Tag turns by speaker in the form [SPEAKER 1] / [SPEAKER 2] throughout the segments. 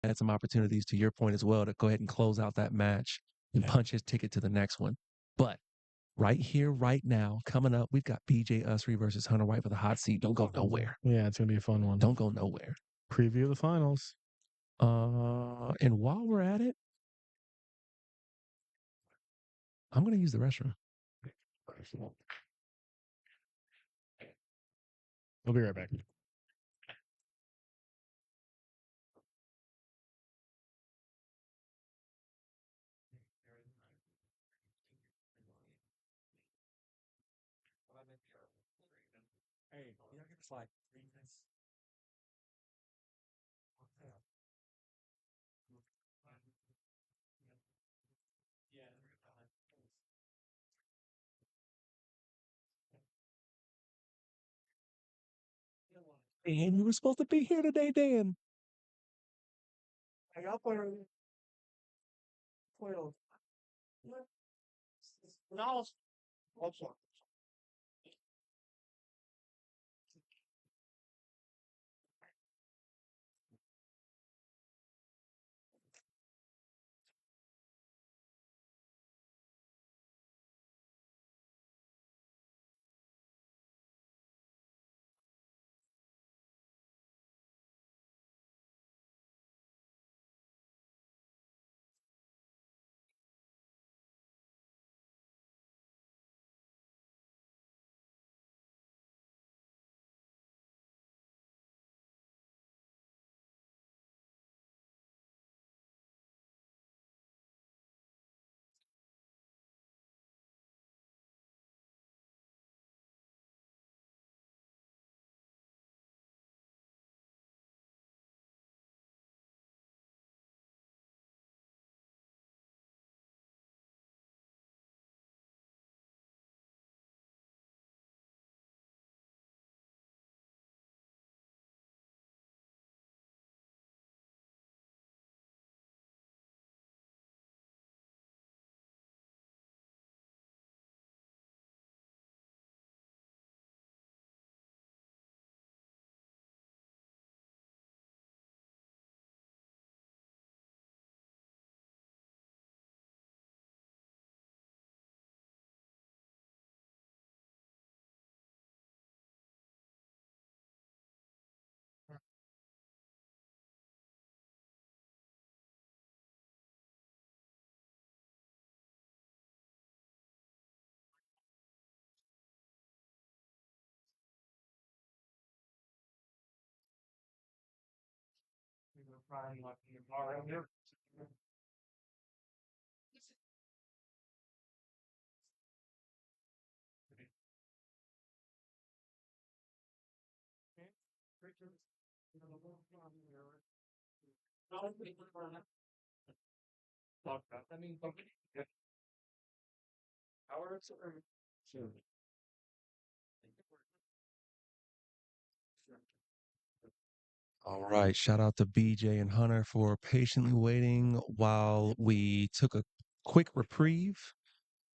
[SPEAKER 1] had some opportunities, to your point as well, to go ahead and close out that match and punch his ticket to the next one. But right here, right now, coming up, we've got BJ Ussery versus Hunter White for the hot seat. Don't go nowhere.
[SPEAKER 2] Yeah, it's gonna be a fun one.
[SPEAKER 1] Don't go nowhere.
[SPEAKER 2] Preview the finals.
[SPEAKER 1] And while we're at it, I'm gonna use the restroom.
[SPEAKER 2] We'll be right back.
[SPEAKER 1] Hey, you gotta get this like 3 minutes. And you were supposed to be here today, Dan. Hey, I'll play on. No, also. All right. Shout out to BJ and Hunter for patiently waiting while we took a quick reprieve.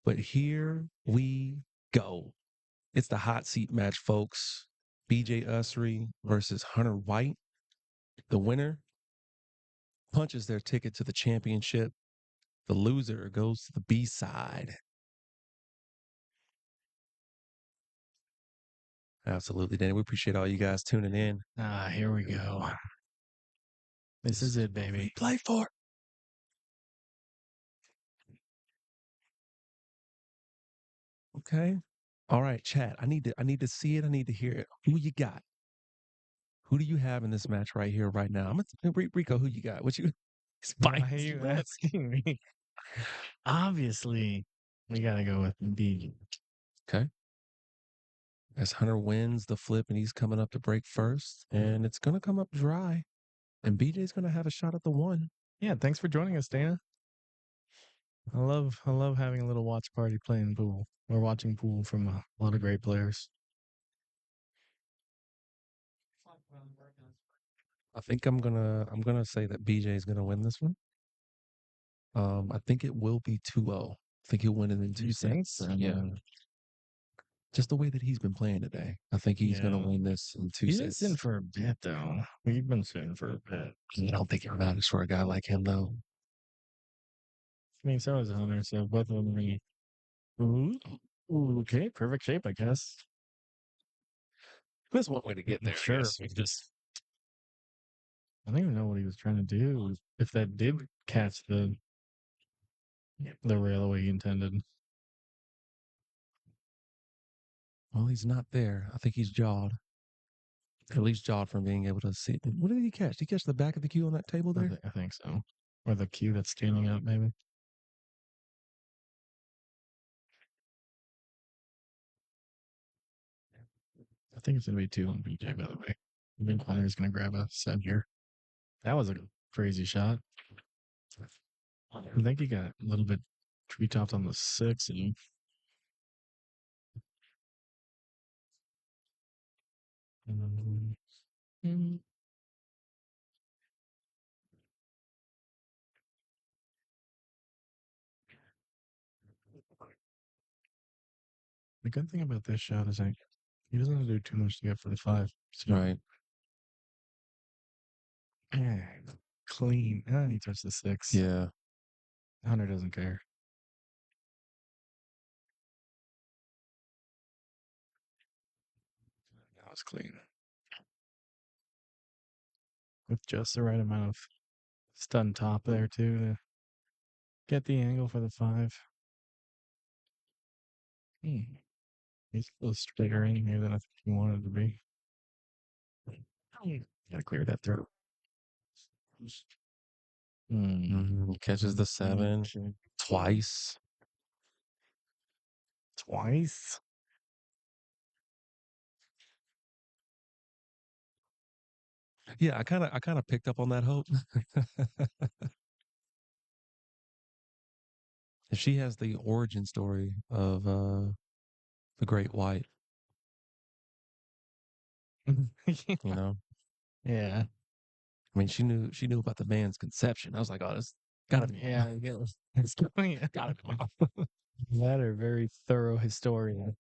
[SPEAKER 1] But here we go. It's the hot seat match, folks. BJ Ussery versus Hunter White. The winner punches their ticket to the championship. The loser goes to the B side. Absolutely, Danny. We appreciate all you guys tuning in.
[SPEAKER 2] Here we go. This is it, baby.
[SPEAKER 1] Play for. Okay. All right, chat. I need to see it. I need to hear it. Who you got? Who do you have in this match right here, right now? I'm gonna Rico. Who you got? What you?
[SPEAKER 2] Why are you asking me? Obviously, we gotta go with B.
[SPEAKER 1] Okay. As Hunter wins the flip and he's coming up to break first, and it's gonna come up dry, and BJ's gonna have a shot at the one.
[SPEAKER 2] Yeah, thanks for joining us, Dana. I love having a little watch party playing pool. We're watching pool from a lot of great players.
[SPEAKER 1] I think I'm gonna say that BJ's gonna win this one. I think it will be 2-0. I think he'll win it in 2 sets.
[SPEAKER 2] So,
[SPEAKER 1] Yeah. Just the way that he's been playing today. I think he's going to
[SPEAKER 2] Yeah.
[SPEAKER 1] win this in 2
[SPEAKER 2] He's been sitting
[SPEAKER 1] sets.
[SPEAKER 2] for a bit, though. He's been sitting for a bit.
[SPEAKER 1] I don't think it matters for a guy like him, though.
[SPEAKER 2] I mean, so is Hunter, so both of them are. Ooh, okay, perfect shape, I guess.
[SPEAKER 1] That's one way to get there, I
[SPEAKER 2] Sure.
[SPEAKER 1] guess. We just
[SPEAKER 2] I don't even know what he was trying to do. If that did catch the rail the way he intended.
[SPEAKER 1] well, he's not there. I think he's jawed. At least jawed from being able to see. What did he catch? Did he catch the back of the cue on that table there?
[SPEAKER 2] I think so. Or the cue that's standing up, maybe. I think it's going to be 2 on BJ, by the way. I think Hunter's going to grab a set here. That was a crazy shot. I think he got a little bit tree topped on the 6. And Mm. The good thing about this shot is like he doesn't have to do too much to get for the 5. So,
[SPEAKER 1] Right.
[SPEAKER 2] yeah, clean. He touched the 6.
[SPEAKER 1] Yeah.
[SPEAKER 2] Hunter doesn't care. That was clean. With just the right amount of stun top there, too, to get the angle for the 5. He's a little straighter in here than I think he wanted to be. Gotta clear that throat.
[SPEAKER 1] Catches the 7 twice.
[SPEAKER 2] Twice?
[SPEAKER 1] Yeah, I kind of picked up on that hope. If she has the origin story of the Great White, you know.
[SPEAKER 2] Yeah.
[SPEAKER 1] I mean, she knew about the man's conception. I was like, oh, this gotta be
[SPEAKER 2] Yeah. It's going.
[SPEAKER 1] gotta be.
[SPEAKER 2] That are very thorough historian.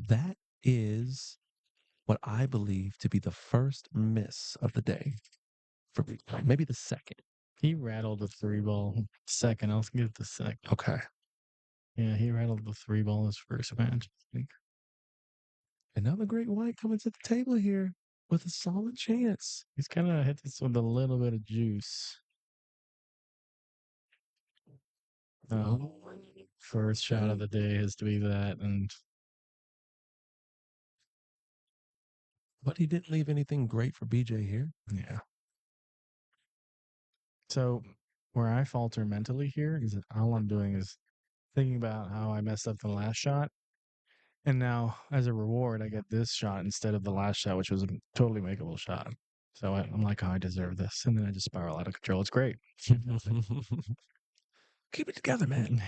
[SPEAKER 1] That is what I believe to be the first miss of the day. For maybe the second.
[SPEAKER 2] He rattled the 3 ball second. I'll give it the second.
[SPEAKER 1] Okay.
[SPEAKER 2] Yeah, he rattled the 3 ball his first match, I think.
[SPEAKER 1] And now the Great White coming to the table here with a solid chance.
[SPEAKER 2] He's kind of hit this with a little bit of juice. First shot of the day has to be that, and
[SPEAKER 1] but he didn't leave anything great for BJ here.
[SPEAKER 2] yeah. So where I falter mentally here is that all I'm doing is thinking about how I messed up the last shot. And now, as a reward, I get this shot instead of the last shot, which was a totally makeable shot. So I'm like, oh, I deserve this. And then I just spiral out of control. It's great.
[SPEAKER 1] Keep it together, man.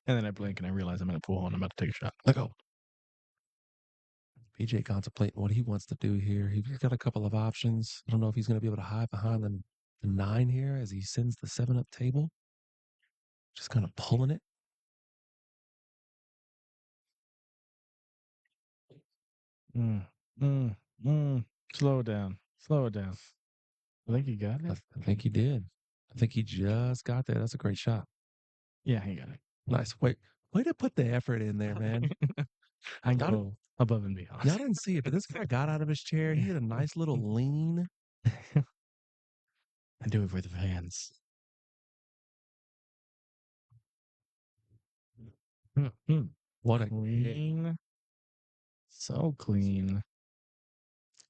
[SPEAKER 2] And then I blink and I realize I'm in a pool hole and I'm about to take a shot.
[SPEAKER 1] Let go. BJ contemplating what he wants to do here. He's got a couple of options. I don't know if he's going to be able to hide behind the 9 here as he sends the 7 up table. Just kind of pulling it.
[SPEAKER 2] Slow it down. Slow it down. I think he got it.
[SPEAKER 1] I think he did. I think he just got there. That's a great shot.
[SPEAKER 2] Yeah, he got it.
[SPEAKER 1] Nice. Way to put the effort in there, man.
[SPEAKER 2] I got above and beyond.
[SPEAKER 1] Y'all didn't see it, but this guy got out of his chair. He had a nice little lean.
[SPEAKER 2] I do it for the fans.
[SPEAKER 1] What a
[SPEAKER 2] clean. So clean.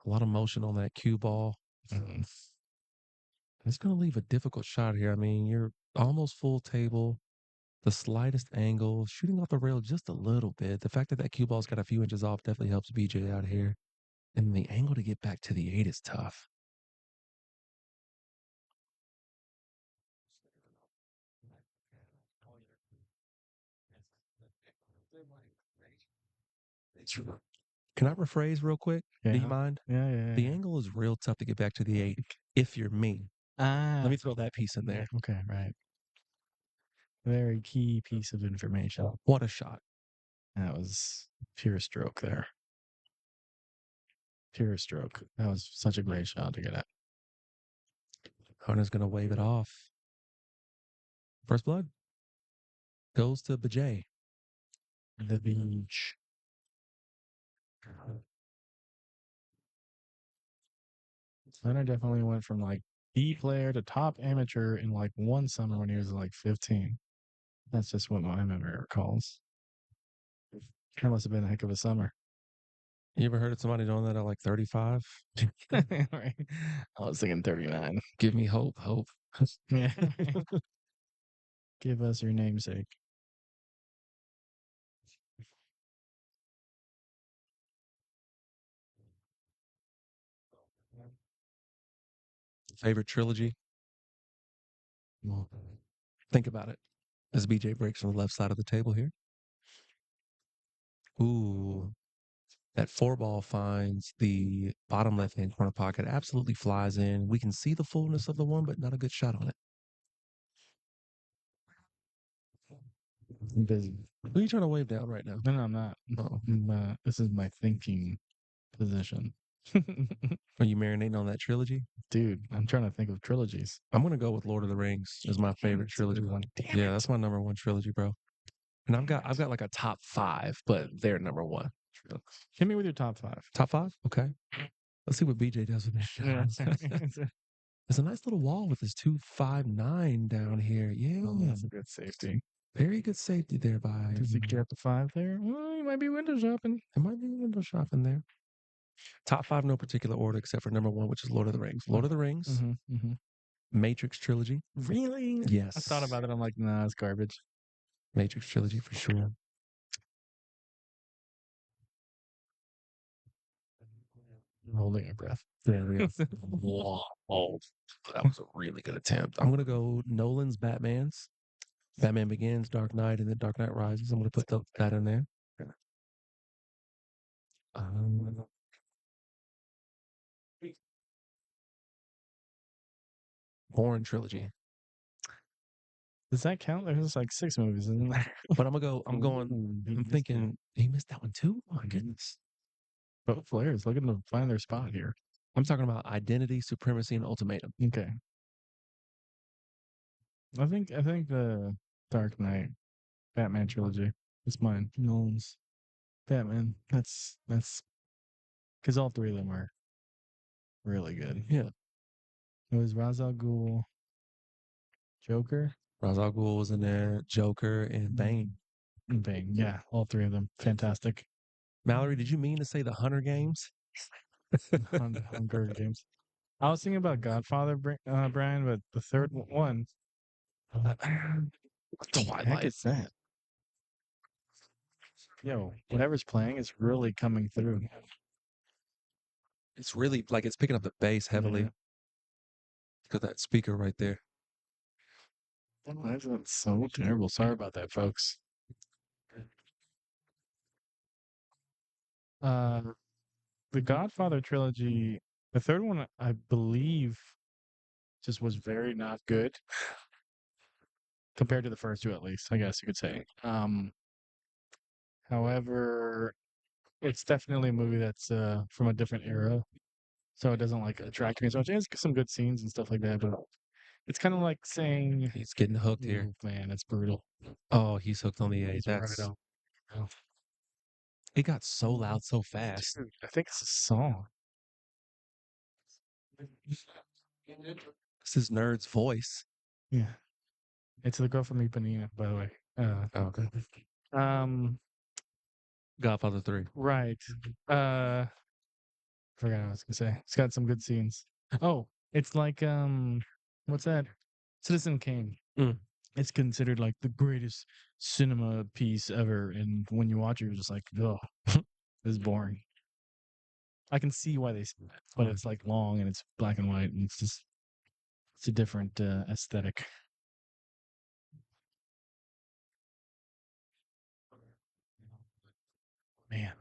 [SPEAKER 1] A lot of motion on that cue ball. It's going to leave a difficult shot here. I mean, you're almost full table, the slightest angle, shooting off the rail just a little bit. The fact that that cue ball's got a few inches off definitely helps BJ out here. And the angle to get back to the 8 is tough. Can I rephrase real quick?
[SPEAKER 2] Yeah.
[SPEAKER 1] Do you mind?
[SPEAKER 2] Yeah.
[SPEAKER 1] The angle is real tough to get back to the 8 if you're me. Let me throw that piece in there.
[SPEAKER 2] Okay, right. Very key piece of information.
[SPEAKER 1] What a shot.
[SPEAKER 2] That was pure stroke there. Pure stroke. That was such a great shot to get at.
[SPEAKER 1] Hunter's going to wave it off. First blood goes to Bajay.
[SPEAKER 2] The beach. Hunter definitely went from like B player to top amateur in like one summer when he was like 15. That's just what my memory recalls. That must have been a heck of a summer.
[SPEAKER 1] You ever heard of somebody doing that at like 35?
[SPEAKER 2] Right. I was thinking 39.
[SPEAKER 1] Give me hope.
[SPEAKER 2] Yeah. Give us your namesake.
[SPEAKER 1] Favorite trilogy? Well, think about it. As BJ breaks from the left side of the table here. Ooh, that four ball finds the bottom left hand corner pocket, absolutely flies in. We can see the fullness of the one, but not a good shot on it.
[SPEAKER 2] I'm busy.
[SPEAKER 1] Who are you trying to wave down right now?
[SPEAKER 2] No, I'm not.
[SPEAKER 1] Oh,
[SPEAKER 2] This is my thinking position.
[SPEAKER 1] are you marinating on that trilogy?
[SPEAKER 2] Dude, I'm trying to think of trilogies.
[SPEAKER 1] I'm gonna go with Lord of the Rings as my favorite trilogy. Yeah, that's my number one trilogy, bro. And I've got like a top 5, but they're number 1.
[SPEAKER 2] Hit me with your top 5.
[SPEAKER 1] Top 5? Okay. Let's see what BJ does with this shot. There's a nice little wall with this 259 down here. Yeah.
[SPEAKER 2] Oh, that's a good safety.
[SPEAKER 1] Very good safety there by.
[SPEAKER 2] Does he get up to 5 there? Well, you might be window shopping.
[SPEAKER 1] There might be window shopping there. Top 5, no particular order except for number 1, which is Lord of the Rings. Lord of the Rings, Matrix trilogy.
[SPEAKER 2] Really?
[SPEAKER 1] Yes.
[SPEAKER 2] I thought about it. I'm like, nah, it's garbage.
[SPEAKER 1] Matrix trilogy for sure.
[SPEAKER 2] I'm holding my breath.
[SPEAKER 1] There we go. Whoa. That was a really good attempt. I'm going to go Nolan's Batman's. Batman Begins, Dark Knight, and then Dark Knight Rises. I'm going to put that in there. Bourne trilogy.
[SPEAKER 2] Does that count? There's like 6 movies, isn't there?
[SPEAKER 1] But I'm thinking, he missed that one too? Oh, my goodness.
[SPEAKER 2] Both players looking to find their spot here.
[SPEAKER 1] I'm talking about Identity, Supremacy, and Ultimatum.
[SPEAKER 2] Okay. I think the Dark Knight Batman trilogy is mine. Nolan's Batman. That's because all 3 of them are really good.
[SPEAKER 1] Yeah.
[SPEAKER 2] It was Ra's al Ghul, Joker,
[SPEAKER 1] Ra's al Ghul was in there, Joker, and Bane.
[SPEAKER 2] and Bane. Yeah, all 3 of them. Fantastic.
[SPEAKER 1] Mallory, did you mean to say the Hunter games?
[SPEAKER 2] Hunger Games. I was thinking about Godfather, Brian, but the third one. What the heck is that? Yo, whatever's playing is really coming through.
[SPEAKER 1] It's really like it's picking up the bass heavily.
[SPEAKER 2] Yeah.
[SPEAKER 1] Look at that speaker right there.
[SPEAKER 2] That's so terrible. Sorry about that, folks. The Godfather trilogy, the third one, I believe, just was very not good compared to the first 2, at least. I guess you could say. However, it's definitely a movie that's from a different era, so it doesn't like attract me as much. It has some good scenes and stuff like that, but it's kind of like saying,
[SPEAKER 1] He's getting hooked here.
[SPEAKER 2] Man, it's brutal.
[SPEAKER 1] Oh, he's hooked on the A.
[SPEAKER 2] It's
[SPEAKER 1] That's
[SPEAKER 2] right on.
[SPEAKER 1] it got so loud so fast.
[SPEAKER 2] Dude, I think it's a song.
[SPEAKER 1] This is Nerd's voice.
[SPEAKER 2] Yeah, it's the girl from Ipanema, by the way.
[SPEAKER 1] Okay.
[SPEAKER 2] Um,
[SPEAKER 1] Godfather 3.
[SPEAKER 2] right. Forgot what I was gonna say. It's got some good scenes. Oh, it's like what's that? Citizen Kane.
[SPEAKER 1] Mm.
[SPEAKER 2] It's considered like the greatest cinema piece ever, and when you watch it, you're just like, oh, this is boring. I can see why they say that, but it's like long and it's black and white, and it's a different aesthetic. Man,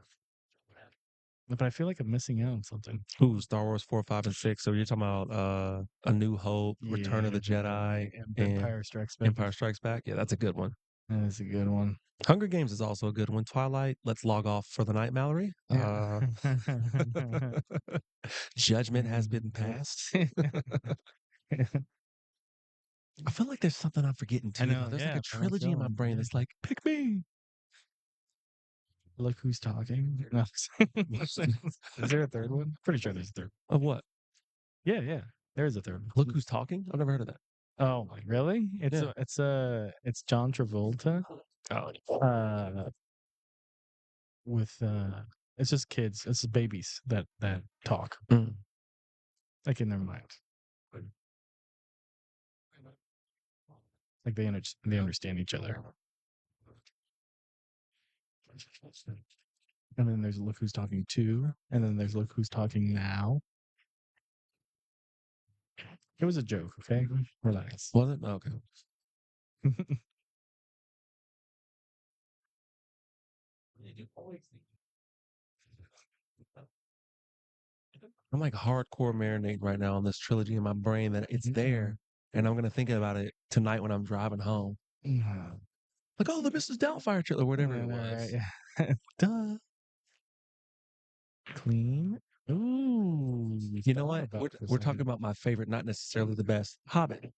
[SPEAKER 2] But I feel like I'm missing out on something.
[SPEAKER 1] Ooh, Star Wars 4, 5, and 6. So you're talking about A New Hope, Return of the Jedi, and
[SPEAKER 2] Empire Strikes Back.
[SPEAKER 1] Empire Strikes Back. Yeah, that's a good one.
[SPEAKER 2] That is a good one.
[SPEAKER 1] Hunger Games is also a good one. Twilight, let's log off for the night, Mallory.
[SPEAKER 2] Yeah.
[SPEAKER 1] Judgment has been passed. I feel like there's something I'm forgetting
[SPEAKER 2] I
[SPEAKER 1] too, though.
[SPEAKER 2] know,
[SPEAKER 1] There's like
[SPEAKER 2] yeah,
[SPEAKER 1] a
[SPEAKER 2] I know
[SPEAKER 1] trilogy in my
[SPEAKER 2] feeling,
[SPEAKER 1] brain
[SPEAKER 2] yeah.
[SPEAKER 1] that's like, pick me.
[SPEAKER 2] Look Who's Talking. No. Is there a third one? Pretty sure there's a third.
[SPEAKER 1] Of what?
[SPEAKER 2] Yeah, yeah. There is a third one.
[SPEAKER 1] Look Who's Talking? I've never heard of that.
[SPEAKER 2] Oh, really?
[SPEAKER 1] Yeah.
[SPEAKER 2] It's John Travolta.
[SPEAKER 1] Oh,
[SPEAKER 2] With it's just kids, it's just babies that talk
[SPEAKER 1] mm.
[SPEAKER 2] like in their mind, like they understand each other. And then there's Look Who's Talking To, and then there's Look Who's Talking Now. It was a joke, okay? Relax.
[SPEAKER 1] Was it? Okay. I'm like hardcore marinating right now on this trilogy in my brain that it's there. And I'm going to think about it tonight when I'm driving home. Like, oh, the Mrs. Doubtfire trailer, whatever it was.
[SPEAKER 2] Yeah. Duh. Clean. Ooh.
[SPEAKER 1] You know what? We're talking about my favorite, not necessarily the best. Hobbit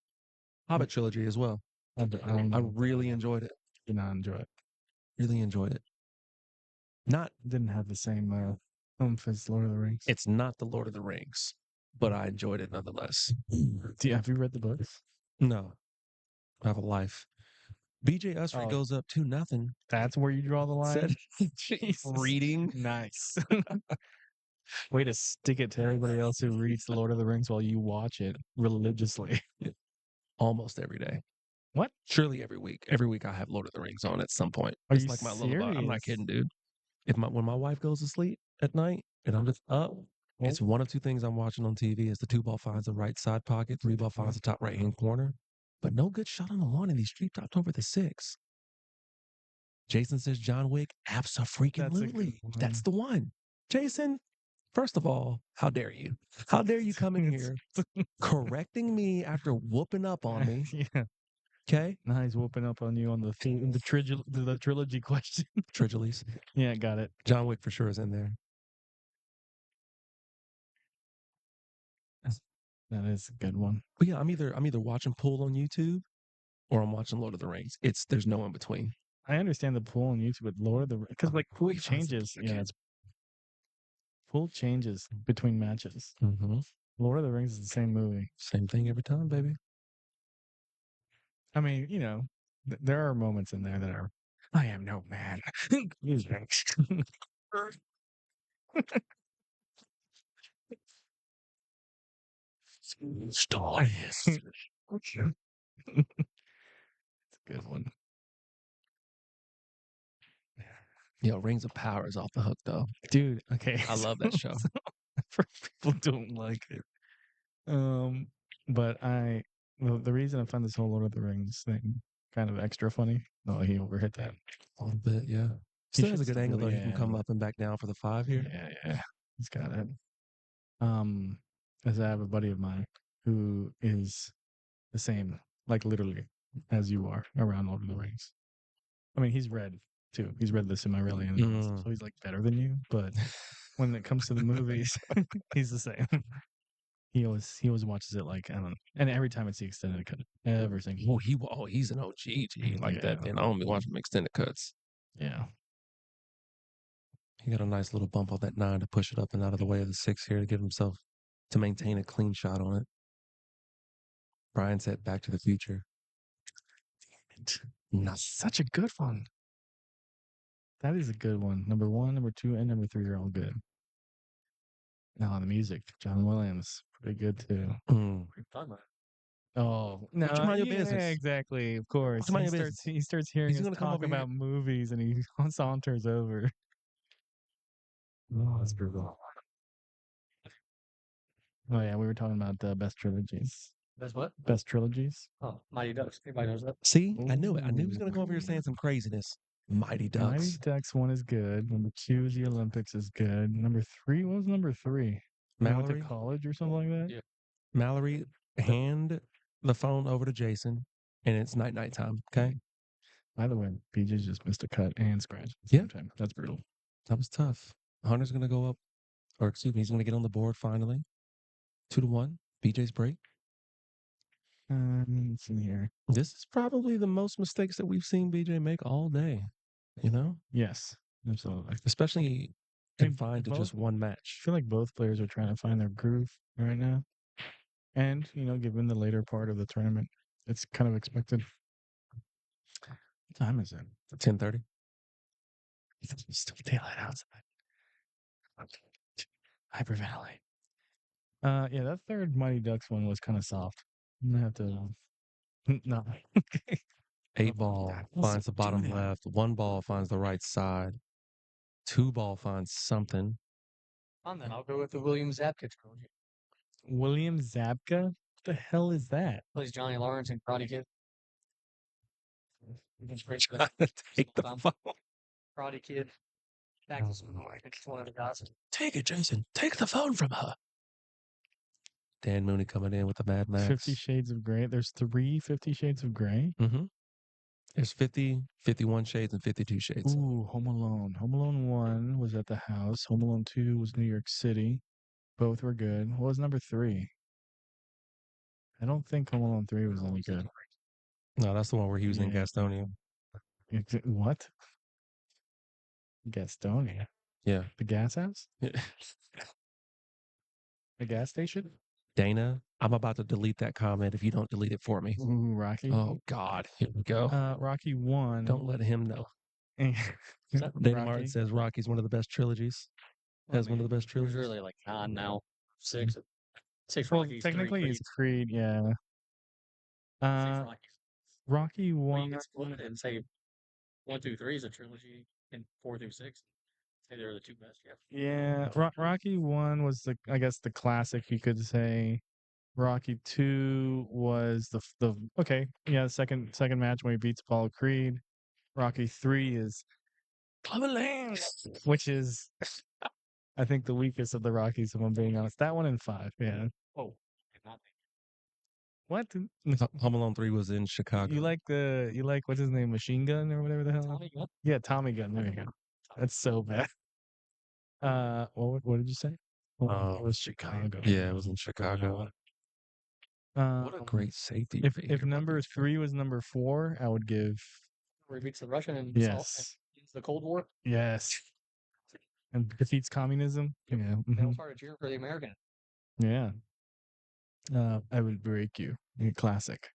[SPEAKER 1] trilogy as well. I really enjoyed it.
[SPEAKER 2] Did not enjoy it.
[SPEAKER 1] Really enjoyed it. Not
[SPEAKER 2] Didn't have the same oomph as Lord of the Rings.
[SPEAKER 1] It's not the Lord of the Rings, but I enjoyed it nonetheless.
[SPEAKER 2] Have you read the books?
[SPEAKER 1] No, I have a life. BJ Ussery goes up 2-0.
[SPEAKER 2] That's where you draw the line.
[SPEAKER 1] Jesus. Reading.
[SPEAKER 2] Nice. Way to stick it to everybody else who reads The Lord of the Rings while you watch it religiously.
[SPEAKER 1] Almost every day.
[SPEAKER 2] What?
[SPEAKER 1] Surely every week. Every week I have Lord of the Rings on at some point.
[SPEAKER 2] Are
[SPEAKER 1] it's
[SPEAKER 2] you
[SPEAKER 1] like my
[SPEAKER 2] serious?
[SPEAKER 1] lullaby. I'm not kidding, dude. When my wife goes to sleep at night and I'm just up, it's one of two things I'm watching on TV. Is the 2 ball finds the right side pocket, 3 ball finds the top right hand corner, but no good shot on the one, and he's street topped over the 6. Jason says John Wick. Abso-freaking-lutely. That's the one. Jason, first of all, how dare you? How dare you come in here correcting me after whooping up on me?
[SPEAKER 2] Yeah.
[SPEAKER 1] Okay.
[SPEAKER 2] Now he's whooping up on you on the trilogy question.
[SPEAKER 1] Trilogies.
[SPEAKER 2] Yeah, got it.
[SPEAKER 1] John Wick for sure is in there.
[SPEAKER 2] That is a good one.
[SPEAKER 1] But yeah, I'm either watching Pool on YouTube or I'm watching Lord of the Rings. There's no in between.
[SPEAKER 2] I understand the pool on YouTube, but Lord of the Rings, because like pool changes. Yeah, pool changes between matches.
[SPEAKER 1] Mm-hmm.
[SPEAKER 2] Lord of the Rings is the same movie.
[SPEAKER 1] Same thing every time, baby.
[SPEAKER 2] I mean, there are moments in there that are, I am no man. It's a good one.
[SPEAKER 1] Yo, Rings of Power is off the hook though.
[SPEAKER 2] Dude, okay.
[SPEAKER 1] I love that show.
[SPEAKER 2] For people who don't like it. But the reason I find this whole Lord of the Rings thing kind of extra funny. Oh, he overhit that.
[SPEAKER 1] A little bit, yeah. Still has a good angle though. He can come up and back down for the 5 here.
[SPEAKER 2] Yeah. He's got it. As I have a buddy of mine who is the same, like literally, as you are around Lord of the Rings. I mean, he's read too. He's read the Silmarillion, so he's like better than you. But when it comes to the movies, he's the same. He always watches it like I don't know, and every time it's the extended cut, every single.
[SPEAKER 1] He's an OG like that. Then I only watch him extended cuts.
[SPEAKER 2] Yeah,
[SPEAKER 1] he got a nice little bump on that 9 to push it up and out of the way of the 6 here to give himself to maintain a clean shot on it. Brian said Back to the Future.
[SPEAKER 2] Not such a good one. That is a good one. Number 1, number 2, and number 3 are all good. Now the music, John Williams, pretty good too. What are you talking about? Oh no!
[SPEAKER 1] Mind your business.
[SPEAKER 2] Exactly. Of course, he starts hearing us talk about movies, and he saunters over. Oh, that's brutal. Oh yeah, we were talking about the best trilogies.
[SPEAKER 3] Best what?
[SPEAKER 2] Best trilogies.
[SPEAKER 3] Oh, Mighty Ducks. Everybody knows that.
[SPEAKER 1] See, I knew it. I knew he was going to come over here saying some craziness. Mighty Ducks.
[SPEAKER 2] Mighty Ducks 1 is good. Number 2, The Olympics is good. Number 3, what was number 3? Went to
[SPEAKER 1] Mallory.
[SPEAKER 2] college or something like that?
[SPEAKER 3] Yeah.
[SPEAKER 1] Mallory, hand the phone over to Jason, and it's night time. Okay.
[SPEAKER 2] By the way, BJ just missed a cut and scratch at the same
[SPEAKER 1] Yeah.
[SPEAKER 2] time. That's brutal.
[SPEAKER 1] That was tough. Hunter's gonna go up, or excuse me, he's gonna get on the board finally. 2-1. BJ's break.
[SPEAKER 2] Let's see here.
[SPEAKER 1] This is probably the most mistakes that we've seen BJ make all day. You know,
[SPEAKER 2] Yes, absolutely.
[SPEAKER 1] especially
[SPEAKER 2] I mean,
[SPEAKER 1] confined to
[SPEAKER 2] both-
[SPEAKER 1] just one
[SPEAKER 2] I
[SPEAKER 1] match.
[SPEAKER 2] feel like both players are trying to find their groove right now. And, given the later part of the tournament, it's kind of expected. What time is it?
[SPEAKER 1] 10:30.
[SPEAKER 2] It's still daylight outside. Hyperventilate. Yeah, that third Mighty Ducks one was kind of soft. I'm gonna have to. No.
[SPEAKER 1] 8 ball finds the bottom
[SPEAKER 2] that.
[SPEAKER 1] left. 1 ball finds the right side. 2 ball finds something.
[SPEAKER 3] On then, I'll go with the William Zabka trilogy.
[SPEAKER 2] William Zabka? What the hell is that?
[SPEAKER 3] Plays Johnny Lawrence in Karate Kid.
[SPEAKER 1] Take the phone.
[SPEAKER 3] Karate Kid. Back to school. It's one of the guys.
[SPEAKER 1] Take it, Jason. Take the phone from her. Dan Mooney coming in with the Mad Max.
[SPEAKER 2] 50 Shades of Grey. There's 3 50 Shades of Grey.
[SPEAKER 1] Mm-hmm. There's 50, 51 shades, and 52 shades.
[SPEAKER 2] Ooh, Home Alone. Home Alone 1 was at the house. Home Alone 2 was New York City. Both were good. What was number 3? I don't think Home Alone 3 was any good.
[SPEAKER 1] No, that's the one where he was in Gastonia.
[SPEAKER 2] What? Gastonia?
[SPEAKER 1] Yeah.
[SPEAKER 2] The gas house? The gas station?
[SPEAKER 1] Dana, I'm about to delete that comment if you don't delete it for me.
[SPEAKER 2] Ooh, Rocky.
[SPEAKER 1] Oh, God. Here we go.
[SPEAKER 2] Rocky 1.
[SPEAKER 1] Don't let him know. Dana
[SPEAKER 2] Rocky.
[SPEAKER 1] Martin says Rocky's one of the best trilogies. Has one of the best trilogies.
[SPEAKER 3] There's really like 9 now. 6. 6
[SPEAKER 2] Well,
[SPEAKER 3] Rockies.
[SPEAKER 2] technically
[SPEAKER 3] 3
[SPEAKER 2] it's Creed, yeah.
[SPEAKER 3] 6 Rockies.
[SPEAKER 2] Rocky
[SPEAKER 3] Well, you
[SPEAKER 2] 1.
[SPEAKER 3] can split it and say 1, 2, 3 is a trilogy, and 4 through 6. Say they're the 2 best.
[SPEAKER 2] Yeah, Rocky 1 was I guess the classic, you could say. Rocky 2 was the second match when he beats Apollo Creed. Rocky 3 is Clubber Lang, which is I think the weakest of the Rockies, if I'm being honest. That one and 5, yeah.
[SPEAKER 3] Oh, not
[SPEAKER 2] What?
[SPEAKER 1] Home Alone 3 was in Chicago.
[SPEAKER 2] You like what's his name, Machine Gun or whatever the hell?
[SPEAKER 3] Tommy Gun?
[SPEAKER 2] Yeah, Tommy Gun. There you go. That's so bad. What did you say? It was Chicago.
[SPEAKER 1] Yeah, it was in Chicago. What a great safety.
[SPEAKER 2] If number 3 was number 4, I would give.
[SPEAKER 3] Where he beats the Russian and
[SPEAKER 2] Yes.
[SPEAKER 3] the Cold War.
[SPEAKER 2] Yes. And defeats communism.
[SPEAKER 3] Yep.
[SPEAKER 2] Yeah.
[SPEAKER 3] They all
[SPEAKER 2] mhm.
[SPEAKER 3] started cheering for the American.
[SPEAKER 2] Yeah. I would break you. Classic.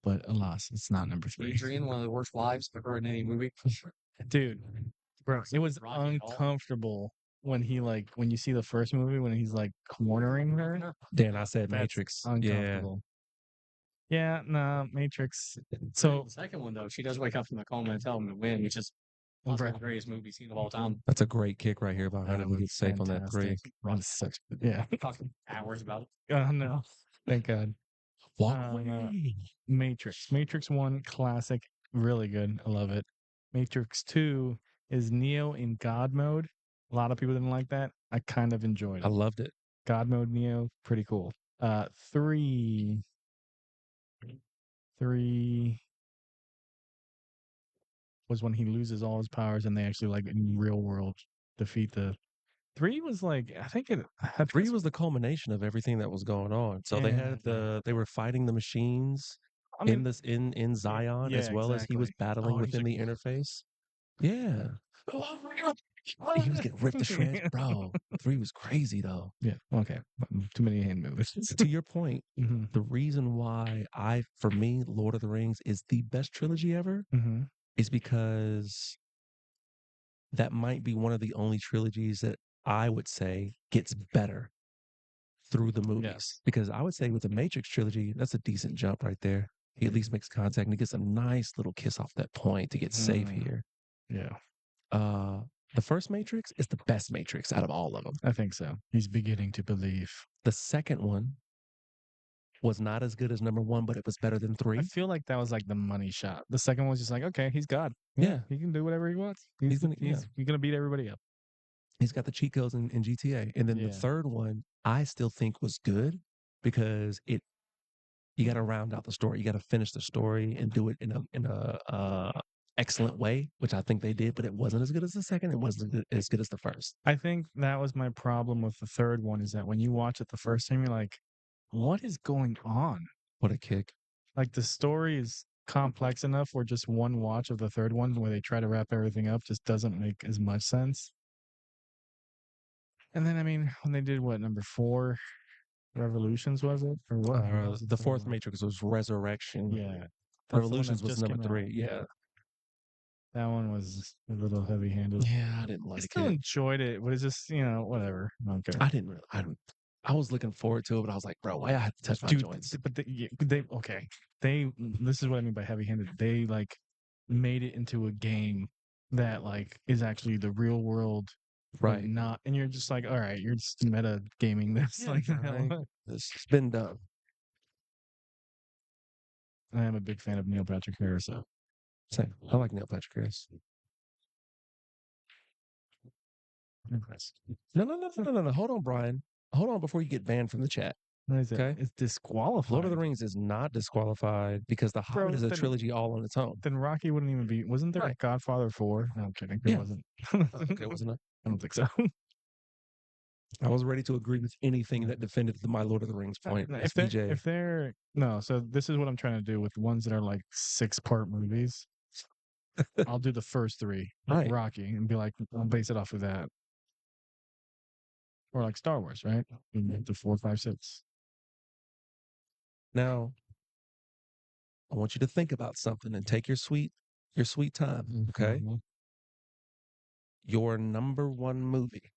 [SPEAKER 2] But alas, it's not number 3.
[SPEAKER 3] Adrian, one of the worst wives ever in any movie.
[SPEAKER 2] Dude, bro, it was
[SPEAKER 3] Rocky at all.
[SPEAKER 2] uncomfortable when you see the first movie when he's like cornering her.
[SPEAKER 1] Dan, I said
[SPEAKER 2] That's
[SPEAKER 1] Matrix. Yeah.
[SPEAKER 2] uncomfortable. Yeah, nah, Matrix.
[SPEAKER 3] So
[SPEAKER 2] So
[SPEAKER 3] the second one though, she does wake up from the coma and tell him to win, which is possibly the greatest movie scene of all time.
[SPEAKER 1] That's a great kick right here by Hunter.
[SPEAKER 2] was
[SPEAKER 1] He gets safe on that 3.
[SPEAKER 2] fantastic. Yeah.
[SPEAKER 3] Talking hours about it.
[SPEAKER 2] Oh no. Thank God.
[SPEAKER 1] Walk
[SPEAKER 2] Uh,
[SPEAKER 1] away.
[SPEAKER 2] Matrix 1, classic, really good. I love it. Matrix 2 is Neo in God mode. A lot of people didn't like that. I kind of enjoyed
[SPEAKER 1] I
[SPEAKER 2] it.
[SPEAKER 1] loved it.
[SPEAKER 2] God mode Neo, pretty cool. 3 was when he loses all his powers and they actually like in real world defeat the 3 was like I think it
[SPEAKER 1] 3 was the culmination of everything that was going on. So they had they were fighting the machines in Zion as well as he was battling within the interface. Yeah. He was getting ripped to shreds. Bro, 3 was crazy though.
[SPEAKER 2] Yeah. Okay. Too many hand moves.
[SPEAKER 1] To your point,
[SPEAKER 2] Mm-hmm.
[SPEAKER 1] the reason why for me, Lord of the Rings is the best trilogy ever
[SPEAKER 2] Mm-hmm.
[SPEAKER 1] is because that might be one of the only trilogies that I would say gets better through the movies.
[SPEAKER 2] Yes.
[SPEAKER 1] Because I would say with the Matrix trilogy, that's a decent jump right there. He at least makes contact and he gets a nice little kiss off that point to get safe here.
[SPEAKER 2] Yeah.
[SPEAKER 1] The first Matrix is the best Matrix out of all of them.
[SPEAKER 2] I think so. He's beginning to believe.
[SPEAKER 1] The second one was not as good as number 1, but it was better than 3.
[SPEAKER 2] I feel like that was like the money shot. The second one was just like, okay, he's God.
[SPEAKER 1] Yeah.
[SPEAKER 2] He can do whatever he wants. He's gonna beat everybody up.
[SPEAKER 1] He's got the cheat codes in GTA. And then the third one, I still think was good because you got to round out the story. You got to finish the story and do it in a excellent way, which I think they did, but it wasn't as good as the second. It wasn't as good as the first.
[SPEAKER 2] I think that was my problem with the third one is that when you watch it the first time, you're like, what is going on?
[SPEAKER 1] What a kick.
[SPEAKER 2] Like the story is complex enough where just one watch of the third one where they try to wrap everything up just doesn't make as much sense. And then, I mean, when they did what, number 4 Revolutions, was it? Or what?
[SPEAKER 1] The fourth Matrix was Resurrection.
[SPEAKER 2] Yeah.
[SPEAKER 1] Revolutions was number 3. Yeah.
[SPEAKER 2] That one was a little heavy-handed.
[SPEAKER 1] Yeah, I didn't like it.
[SPEAKER 2] I still enjoyed it, but it's just, whatever. Okay.
[SPEAKER 1] I was looking forward to it, but I was like, bro, why I have to touch my joints?
[SPEAKER 2] But this is what I mean by heavy-handed. They like made it into a game that like is actually the real world,
[SPEAKER 1] right?
[SPEAKER 2] Not, and you're just like, all right, you're just meta gaming this.
[SPEAKER 1] Yeah, like, it's been done.
[SPEAKER 2] I am a big fan of Neil Patrick Harris. So.
[SPEAKER 1] Same. I like Neil Patrick Harris. No. Hold on, Brian. Hold on before you get banned from the chat.
[SPEAKER 2] Okay. It's disqualified.
[SPEAKER 1] Lord of the Rings is not disqualified because The Hobbit is a trilogy all on its own.
[SPEAKER 2] Then Rocky wouldn't even be. Wasn't there a Godfather 4? No, I'm kidding. It wasn't.
[SPEAKER 1] Okay, wasn't it?
[SPEAKER 2] I don't think so.
[SPEAKER 1] I was ready to agree with anything that defended my Lord of the Rings point.
[SPEAKER 2] If they're no, so this is what I'm trying to do with ones that are like 6-part movies. I'll do the first 3, Rocky, and be like, I'll base it off of that. Or like Star Wars, right? The 4, 5, 6.
[SPEAKER 1] Now, I want you to think about something and take your sweet time. Okay. Mm-hmm. Your number 1 movie.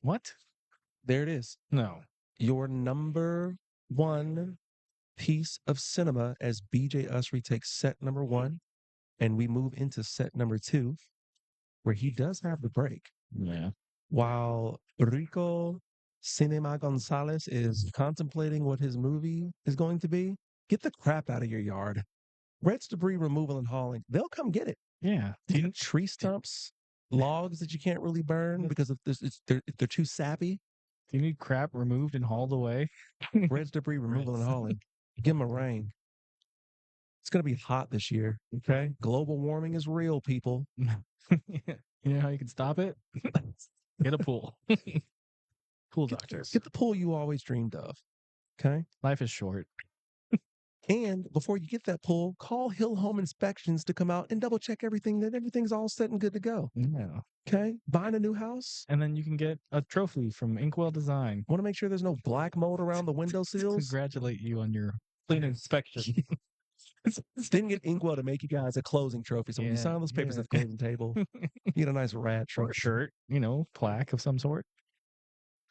[SPEAKER 2] What?
[SPEAKER 1] There it is.
[SPEAKER 2] No.
[SPEAKER 1] Your number 1 piece of cinema as BJ Ussery takes set number 1, and we move into set number 2, where he does have the break.
[SPEAKER 2] Yeah.
[SPEAKER 1] While Rico Cinema Gonzalez is contemplating what his movie is going to be, get the crap out of your yard. Red's debris removal and hauling. They'll come get it.
[SPEAKER 2] Yeah.
[SPEAKER 1] Tree stumps, logs that you can't really burn because they're too sappy.
[SPEAKER 2] Do you need crap removed and hauled away?
[SPEAKER 1] Red's debris removal and hauling. Give them a rain. It's going to be hot this year. Okay. Global warming is real, people.
[SPEAKER 2] You know how you can stop it? Get a pool. Pool doctors.
[SPEAKER 1] Get the pool you always dreamed of. Okay.
[SPEAKER 2] Life is short.
[SPEAKER 1] And before you get that pool, call Hill Home Inspections to come out and double check everything, that everything's all set and good to go.
[SPEAKER 2] Yeah.
[SPEAKER 1] Okay. Buying a new house.
[SPEAKER 2] And then you can get a trophy from Inkwell Design.
[SPEAKER 1] Want to make sure there's no black mold around the window sills.
[SPEAKER 2] Congratulate you on your clean inspection.
[SPEAKER 1] Didn't get Inkwell to make you guys a closing trophy. So when you sign those papers at the closing table, you get a nice rad
[SPEAKER 2] shirt, plaque of some sort.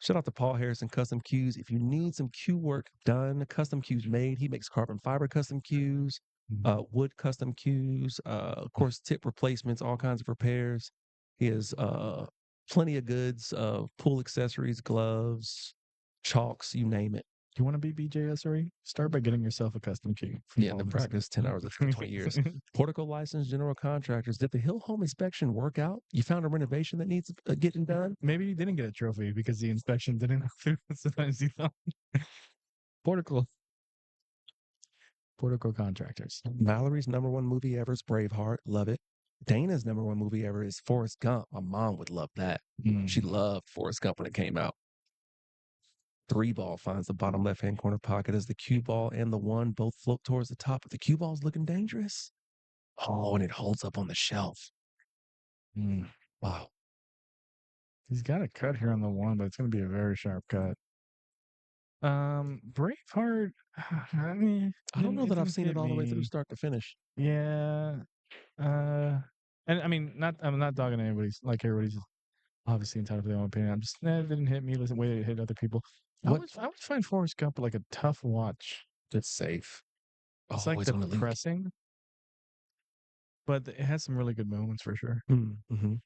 [SPEAKER 1] Shout out to Paul Harrison Custom Cues. If you need some cue work done, custom cues made, he makes carbon fiber custom cues, wood custom cues, of course, tip replacements, all kinds of repairs. He has plenty of goods, pool accessories, gloves, chalks, you name it.
[SPEAKER 2] Do you want to be BJ Ussery? Start by getting yourself a custom cue.
[SPEAKER 1] Yeah, then practice 10 hours for 20 years. Portico licensed general contractors. Did the Hill Home inspection work out? You found a renovation that needs getting done?
[SPEAKER 2] Maybe you didn't get a trophy because the inspection didn't go through as soon as you thought. Portico contractors.
[SPEAKER 1] Valerie's number 1 movie ever is Braveheart. Love it. Dana's number 1 movie ever is Forrest Gump. My mom would love that. She loved Forrest Gump when it came out. 3-ball finds the bottom left-hand corner pocket as the cue ball and the 1 both float towards the top, but the cue ball's looking dangerous. Oh, and it holds up on the shelf. Wow.
[SPEAKER 2] He's got a cut here on the 1, but it's going to be a very sharp cut. Braveheart, I
[SPEAKER 1] don't know that I've seen it all the way through start to finish.
[SPEAKER 2] Yeah. And I mean, I'm not dogging anybody's, like everybody's obviously entitled to their own opinion. I'm just, it didn't hit me the way it hit other people. I would find Forrest Gump like a tough watch.
[SPEAKER 1] It's safe.
[SPEAKER 2] It's like depressing, but it has some really good moments for sure.
[SPEAKER 1] Mm-hmm.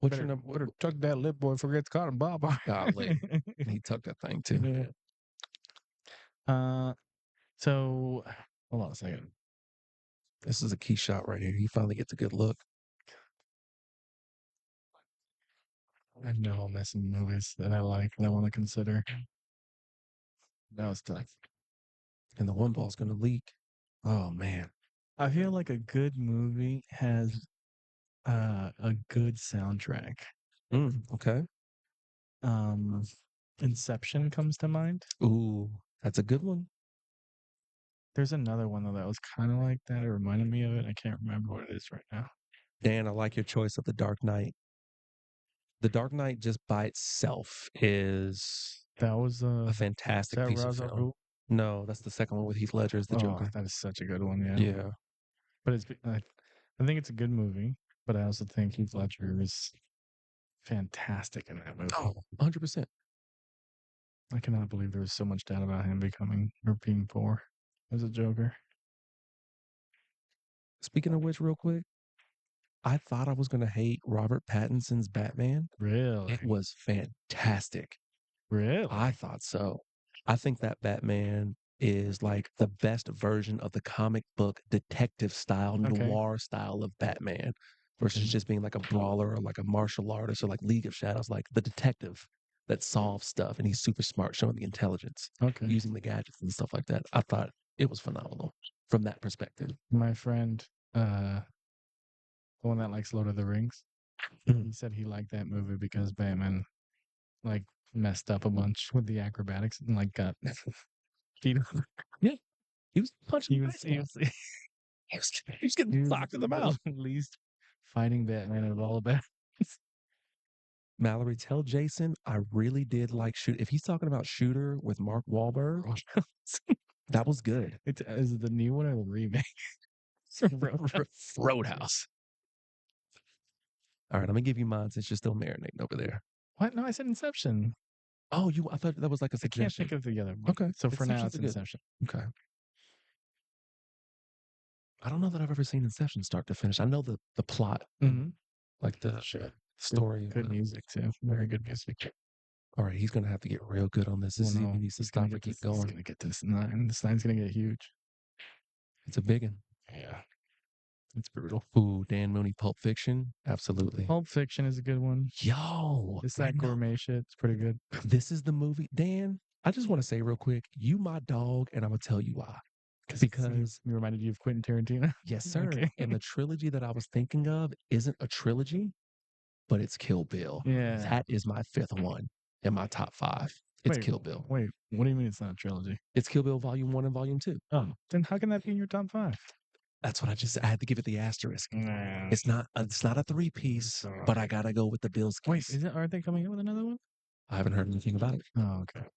[SPEAKER 1] What's your number?
[SPEAKER 2] Better tuck that lip, boy. Forget cotton bob.
[SPEAKER 1] Golly, he took that thing too.
[SPEAKER 2] So hold on a second.
[SPEAKER 1] This is a key shot right here. He finally gets a good look.
[SPEAKER 2] I know I'm missing movies that I like and I want to consider. That was tough.
[SPEAKER 1] And the one ball's gonna leak. Oh man.
[SPEAKER 2] I feel like a good movie has a good soundtrack.
[SPEAKER 1] Okay.
[SPEAKER 2] Inception comes to mind.
[SPEAKER 1] Ooh, that's a good one.
[SPEAKER 2] There's another one though that was kind of like that. It reminded me of it. I can't remember what it is right now.
[SPEAKER 1] Dan, I like your choice of The Dark Knight. The Dark Knight just by itself is
[SPEAKER 2] That was
[SPEAKER 1] a fantastic
[SPEAKER 2] that
[SPEAKER 1] piece of
[SPEAKER 2] Ra's al
[SPEAKER 1] film.
[SPEAKER 2] Ghul?
[SPEAKER 1] No, that's the second one with Heath Ledger as the
[SPEAKER 2] Oh,
[SPEAKER 1] Joker.
[SPEAKER 2] that is such a good one. Yeah.
[SPEAKER 1] Yeah.
[SPEAKER 2] But I think it's a good movie. But I also think Heath Ledger is fantastic in that movie.
[SPEAKER 1] Oh, 100%.
[SPEAKER 2] I cannot believe there was so much doubt about him becoming or being poor as a Joker.
[SPEAKER 1] Speaking of which, real quick, I thought I was going to hate Robert Pattinson's Batman.
[SPEAKER 2] Really?
[SPEAKER 1] It was fantastic.
[SPEAKER 2] Really?
[SPEAKER 1] I thought so. I think that Batman is like the best version of the comic book detective style, noir style of Batman versus just being like a brawler or like a martial artist or like League of Shadows, like the detective that solves stuff and he's super smart, showing the intelligence, using the gadgets and stuff like that. I thought it was phenomenal from that perspective.
[SPEAKER 2] My friend, the one that likes Lord of the Rings, he said he liked that movie because Batman like messed up a bunch with the acrobatics and like got beat up.
[SPEAKER 1] Yeah. He was punching.
[SPEAKER 2] He was
[SPEAKER 1] getting socked in the mouth.
[SPEAKER 2] At least fighting Batman of all Batman.
[SPEAKER 1] Mallory, tell Jason I really did like Shoot. If he's talking about Shooter with Mark Wahlberg, that was good.
[SPEAKER 2] Is it the new one or the remake?
[SPEAKER 1] Roadhouse. All right, I'm gonna give you mine since you're still marinating over there.
[SPEAKER 2] What? No, I said Inception.
[SPEAKER 1] Oh, I thought that was like a
[SPEAKER 2] I can't
[SPEAKER 1] suggestion.
[SPEAKER 2] think of the other one.
[SPEAKER 1] Okay,
[SPEAKER 2] So for now,
[SPEAKER 1] Inception's
[SPEAKER 2] it's
[SPEAKER 1] good.
[SPEAKER 2] Inception.
[SPEAKER 1] Okay. I don't know that I've ever seen Inception start to finish. I know the plot, like the story.
[SPEAKER 2] Good music too. Very good music.
[SPEAKER 1] All right, he's gonna have to get real good on this. He needs to stop or keep going.
[SPEAKER 2] He's gonna get this 9. This 9's gonna get huge.
[SPEAKER 1] It's a big one.
[SPEAKER 2] Yeah. It's brutal.
[SPEAKER 1] Ooh, Dan Mooney, Pulp Fiction. Absolutely.
[SPEAKER 2] Pulp Fiction is a good one.
[SPEAKER 1] Yo.
[SPEAKER 2] It's that gourmet shit. It's pretty good.
[SPEAKER 1] This is the movie. Dan, I just want to say real quick, you my dog, and I'm going to tell you why. Because
[SPEAKER 2] you reminded you of Quentin Tarantino?
[SPEAKER 1] Yes, sir. Okay. And the trilogy that I was thinking of isn't a trilogy, but it's Kill Bill.
[SPEAKER 2] Yeah.
[SPEAKER 1] That is my 5th one in my top 5. It's Kill Bill.
[SPEAKER 2] Wait, what do you mean it's not a trilogy?
[SPEAKER 1] It's Kill Bill Volume 1 and Volume 2.
[SPEAKER 2] Oh, then how can that be in your top 5?
[SPEAKER 1] That's what I had to give it the asterisk. Nah. It's not a 3-piece, but I got to go with the Bills case.
[SPEAKER 2] Wait, aren't they coming out with another one?
[SPEAKER 1] I haven't heard anything about it.
[SPEAKER 2] Oh, okay.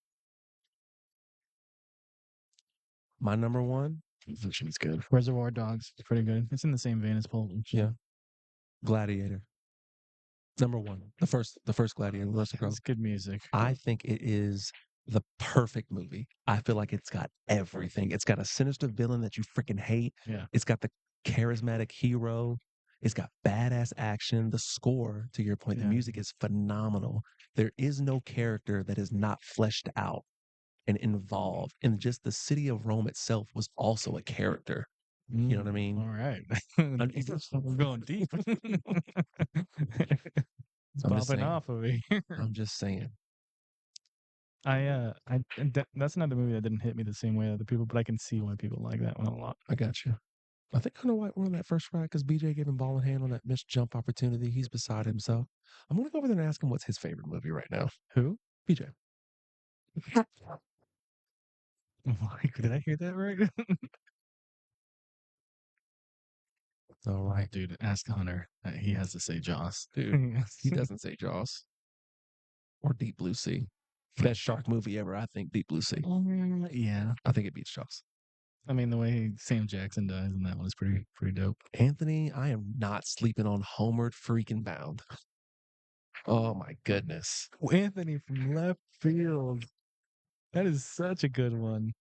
[SPEAKER 1] My number 1.
[SPEAKER 2] Fiction's good. Reservoir Dogs is pretty good. It's in the same vein as Pulp Fiction.
[SPEAKER 1] Yeah. Gladiator. Number 1. The first Gladiator.
[SPEAKER 2] It's good music.
[SPEAKER 1] I think it is the perfect movie. I feel like it's got everything. It's got a sinister villain that you freaking hate.
[SPEAKER 2] Yeah.
[SPEAKER 1] It's got the charismatic hero. It's got badass action. The score, to your point, the music is phenomenal. There is no character that is not fleshed out and involved. And just the city of Rome itself was also a character. You know what I mean?
[SPEAKER 2] All right. We're going deep. It's popping off of me.
[SPEAKER 1] I'm just saying.
[SPEAKER 2] That's another movie that didn't hit me the same way other people, but I can see why people like that one a lot.
[SPEAKER 1] I got you. I think Hunter White won that first ride because BJ gave him ball in hand on that missed jump opportunity. He's beside himself. I'm going to go over there and ask him what's his favorite movie right now.
[SPEAKER 2] Who?
[SPEAKER 1] BJ.
[SPEAKER 2] Did I hear that right? All right, dude. Ask Hunter. He has to say Jaws.
[SPEAKER 1] Dude, he doesn't say Jaws. Or Deep Blue Sea. Best shark movie ever, I think, Deep Blue Sea.
[SPEAKER 2] Yeah.
[SPEAKER 1] I think it beats Jaws.
[SPEAKER 2] I mean, the way Sam Jackson dies in that one is pretty dope.
[SPEAKER 1] Anthony, I am not sleeping on Homeward freaking Bound. Oh, my goodness.
[SPEAKER 2] Anthony from left field. That is such a good one.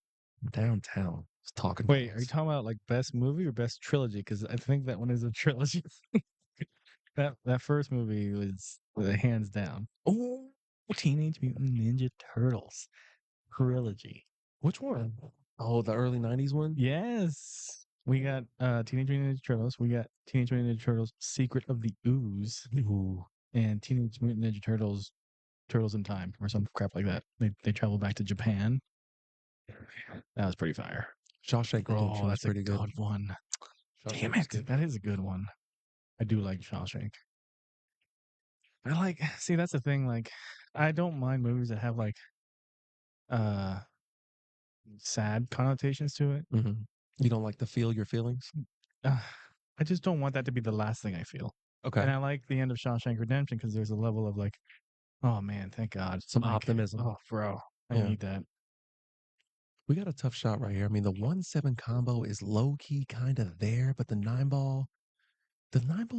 [SPEAKER 1] Downtown. Talking.
[SPEAKER 2] Wait, are you talking about like best movie or best trilogy? Because I think that one is a trilogy. that first movie was hands down. Oh, Teenage Mutant Ninja Turtles Trilogy.
[SPEAKER 1] Which one? Oh, the early 90s one?
[SPEAKER 2] Yes. We got Teenage Mutant Ninja Turtles. We got Teenage Mutant Ninja Turtles Secret of the Ooze.
[SPEAKER 1] Ooh.
[SPEAKER 2] And Teenage Mutant Ninja Turtles Turtles in Time or some crap like that. They travel back to Japan. That was pretty fire.
[SPEAKER 1] Shawshank Redemption was
[SPEAKER 2] That's
[SPEAKER 1] pretty
[SPEAKER 2] a
[SPEAKER 1] good.
[SPEAKER 2] good one.
[SPEAKER 1] Shawshank
[SPEAKER 2] Damn
[SPEAKER 1] was
[SPEAKER 2] it.
[SPEAKER 1] good.
[SPEAKER 2] That is a good one. I do like Shawshank. See, that's the thing. Like, I don't mind movies that have like uh sad connotations to it.
[SPEAKER 1] Mm-hmm. You don't like to feel your feelings?
[SPEAKER 2] Uh, I just don't want that to be the last thing I feel.
[SPEAKER 1] Okay.
[SPEAKER 2] And I like the end of Shawshank Redemption because there's a level of like, oh man, thank God.
[SPEAKER 1] Some
[SPEAKER 2] Like,
[SPEAKER 1] optimism.
[SPEAKER 2] oh, bro, I
[SPEAKER 1] Yeah.
[SPEAKER 2] need that.
[SPEAKER 1] We got a tough shot right here. I mean, the 1-7 combo is low key kind of there, but the 9-ball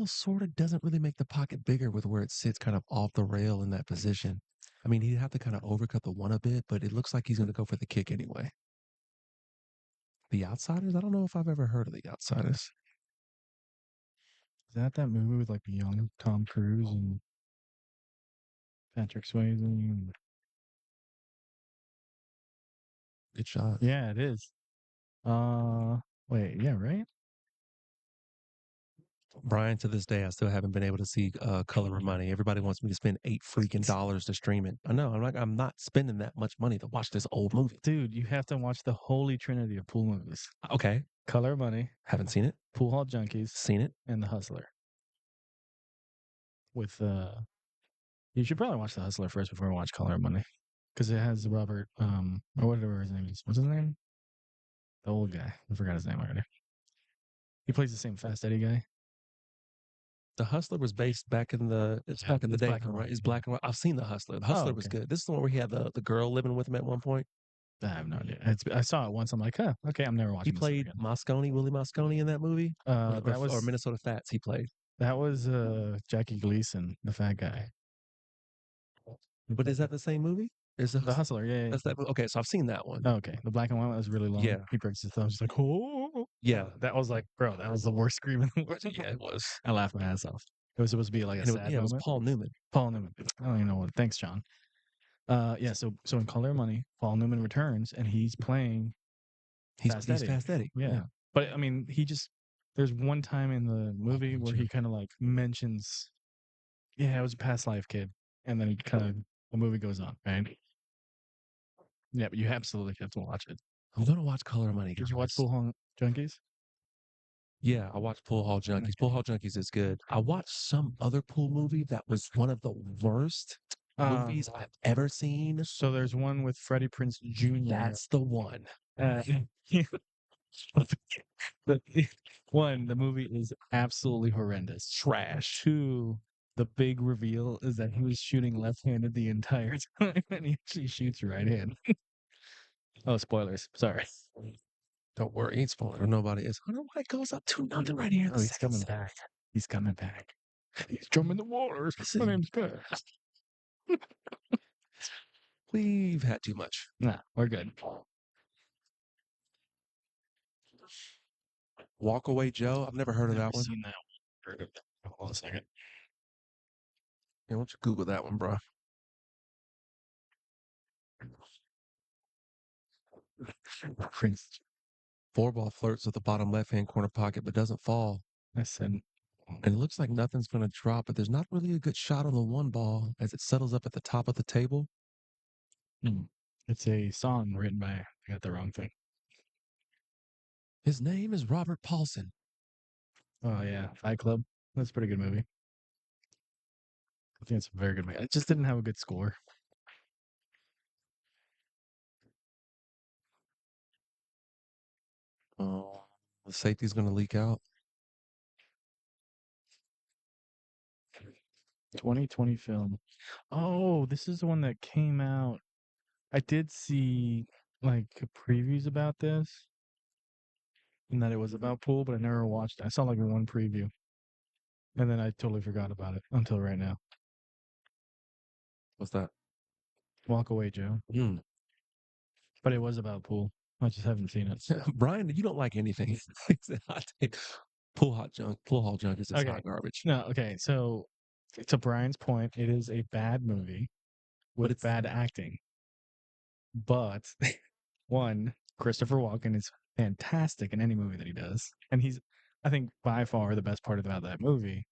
[SPEAKER 1] sort of doesn't really make the pocket bigger with where it sits kind of off the rail in that position. I mean, he'd have to kind of overcut the one a bit, but it looks like he's going to go for the kick anyway. The Outsiders? I don't know if I've ever heard of The Outsiders.
[SPEAKER 2] Is that movie with like young Tom Cruise and Patrick Swayze? And...
[SPEAKER 1] Good shot.
[SPEAKER 2] Yeah, it is. Wait, yeah, right?
[SPEAKER 1] Brian, to this day, I still haven't been able to see Color of Money. Everybody wants me to spend $8 to stream it. I know. I'm not spending that much money to watch this old movie.
[SPEAKER 2] Dude, you have to watch the holy trinity of pool movies.
[SPEAKER 1] Okay.
[SPEAKER 2] Color of Money,
[SPEAKER 1] Haven't seen it.
[SPEAKER 2] Pool Hall Junkies,
[SPEAKER 1] Seen it.
[SPEAKER 2] and The Hustler. With you should probably watch The Hustler first before you watch Color of Money. Because it has Robert, or whatever his name is. What's his name? The old guy. I forgot his name already. He plays the same Fast Eddie guy.
[SPEAKER 1] The Hustler was based back in the back in the day,
[SPEAKER 2] black and
[SPEAKER 1] right?
[SPEAKER 2] white.
[SPEAKER 1] It's black and white. I've seen The Hustler. The Hustler was
[SPEAKER 2] okay.
[SPEAKER 1] good. This is the one where he had the girl living with him at one point.
[SPEAKER 2] I have no idea. I saw it once. I'm like, huh, okay, I'm never
[SPEAKER 1] He
[SPEAKER 2] watching this
[SPEAKER 1] played
[SPEAKER 2] again.
[SPEAKER 1] Moscone, Willie Moscone in that movie.
[SPEAKER 2] That
[SPEAKER 1] Or
[SPEAKER 2] was
[SPEAKER 1] Minnesota Fats he played.
[SPEAKER 2] that was Jackie Gleason, the fat guy.
[SPEAKER 1] But is that the same movie? Is
[SPEAKER 2] The Hustler, yeah.
[SPEAKER 1] That's that. Okay, so I've seen that one.
[SPEAKER 2] Oh, okay. The black and white one was really long.
[SPEAKER 1] Yeah.
[SPEAKER 2] He breaks his thumb. He's like, oh.
[SPEAKER 1] Yeah.
[SPEAKER 2] That was like, bro, that was the worst scream in the world.
[SPEAKER 1] Yeah, it was.
[SPEAKER 2] I laughed my ass off. It was supposed to be like a
[SPEAKER 1] And
[SPEAKER 2] sad
[SPEAKER 1] it was
[SPEAKER 2] moment.
[SPEAKER 1] Paul Newman.
[SPEAKER 2] Paul Newman. I don't even know what. Thanks, John. Yeah. So in Color of Money, Paul Newman returns and he's playing.
[SPEAKER 1] He's
[SPEAKER 2] Fast
[SPEAKER 1] Fast Eddie.
[SPEAKER 2] Yeah. But I mean, there's one time in the movie where he kind of like mentions, yeah, it was a past life kid, and then the movie goes on, right? Yeah, but you absolutely have to watch it.
[SPEAKER 1] I'm gonna watch Color of Money.
[SPEAKER 2] Did you watch Pool Hall Junkies?
[SPEAKER 1] Yeah, I watched Pool Hall Junkies.
[SPEAKER 2] Okay.
[SPEAKER 1] Pool Hall Junkies is good. I watched some other pool movie that was one of the worst movies I've ever seen.
[SPEAKER 2] So there's one with Freddie Prinze Jr.
[SPEAKER 1] That's the one.
[SPEAKER 2] The movie is absolutely horrendous. Trash. Two, the big reveal is that he was shooting left-handed the entire time, and he actually shoots right-handed. Oh, spoilers. Sorry.
[SPEAKER 1] Don't worry, ain't spoiler. Nobody is. Hunter White goes up 2-0 right here.
[SPEAKER 2] Oh, he's coming back. He's coming back. He's jumping the waters. My name's Pat.
[SPEAKER 1] We've had too much.
[SPEAKER 2] Nah, we're good.
[SPEAKER 1] Walk Away Joe. I've never heard of that one.
[SPEAKER 2] Seen that one. Heard of that. Hold on a second.
[SPEAKER 1] Yeah, why don't you Google that one, bro?
[SPEAKER 2] Prince.
[SPEAKER 1] 4-ball flirts with the bottom left-hand corner pocket, but doesn't fall.
[SPEAKER 2] I said,
[SPEAKER 1] And it looks like nothing's going to drop, but there's not really a good shot on the 1-ball as it settles up at the top of the table.
[SPEAKER 2] it's a song written by, I got the wrong thing.
[SPEAKER 1] His name is Robert Paulson.
[SPEAKER 2] Oh, yeah. Fight Club. That's a pretty good movie. I think it's a very good movie. It just didn't have a good score.
[SPEAKER 1] Oh, the safety's going to leak out.
[SPEAKER 2] 2020 film. Oh, this is the one that came out. I did see like previews about this and that it was about pool, but I never watched it. I saw like one preview and then I totally forgot about it until right now.
[SPEAKER 1] What's that?
[SPEAKER 2] Walk Away, Joe. But it was about pool. I just haven't seen it.
[SPEAKER 1] Brian, you don't like anything. Pool hall junk is
[SPEAKER 2] Okay.
[SPEAKER 1] hot garbage.
[SPEAKER 2] No, okay. So to Brian's point, it is a bad movie
[SPEAKER 1] But
[SPEAKER 2] with
[SPEAKER 1] it's
[SPEAKER 2] bad acting. But one, Christopher Walken is fantastic in any movie that he does. And he's, I think, by far the best part about that movie.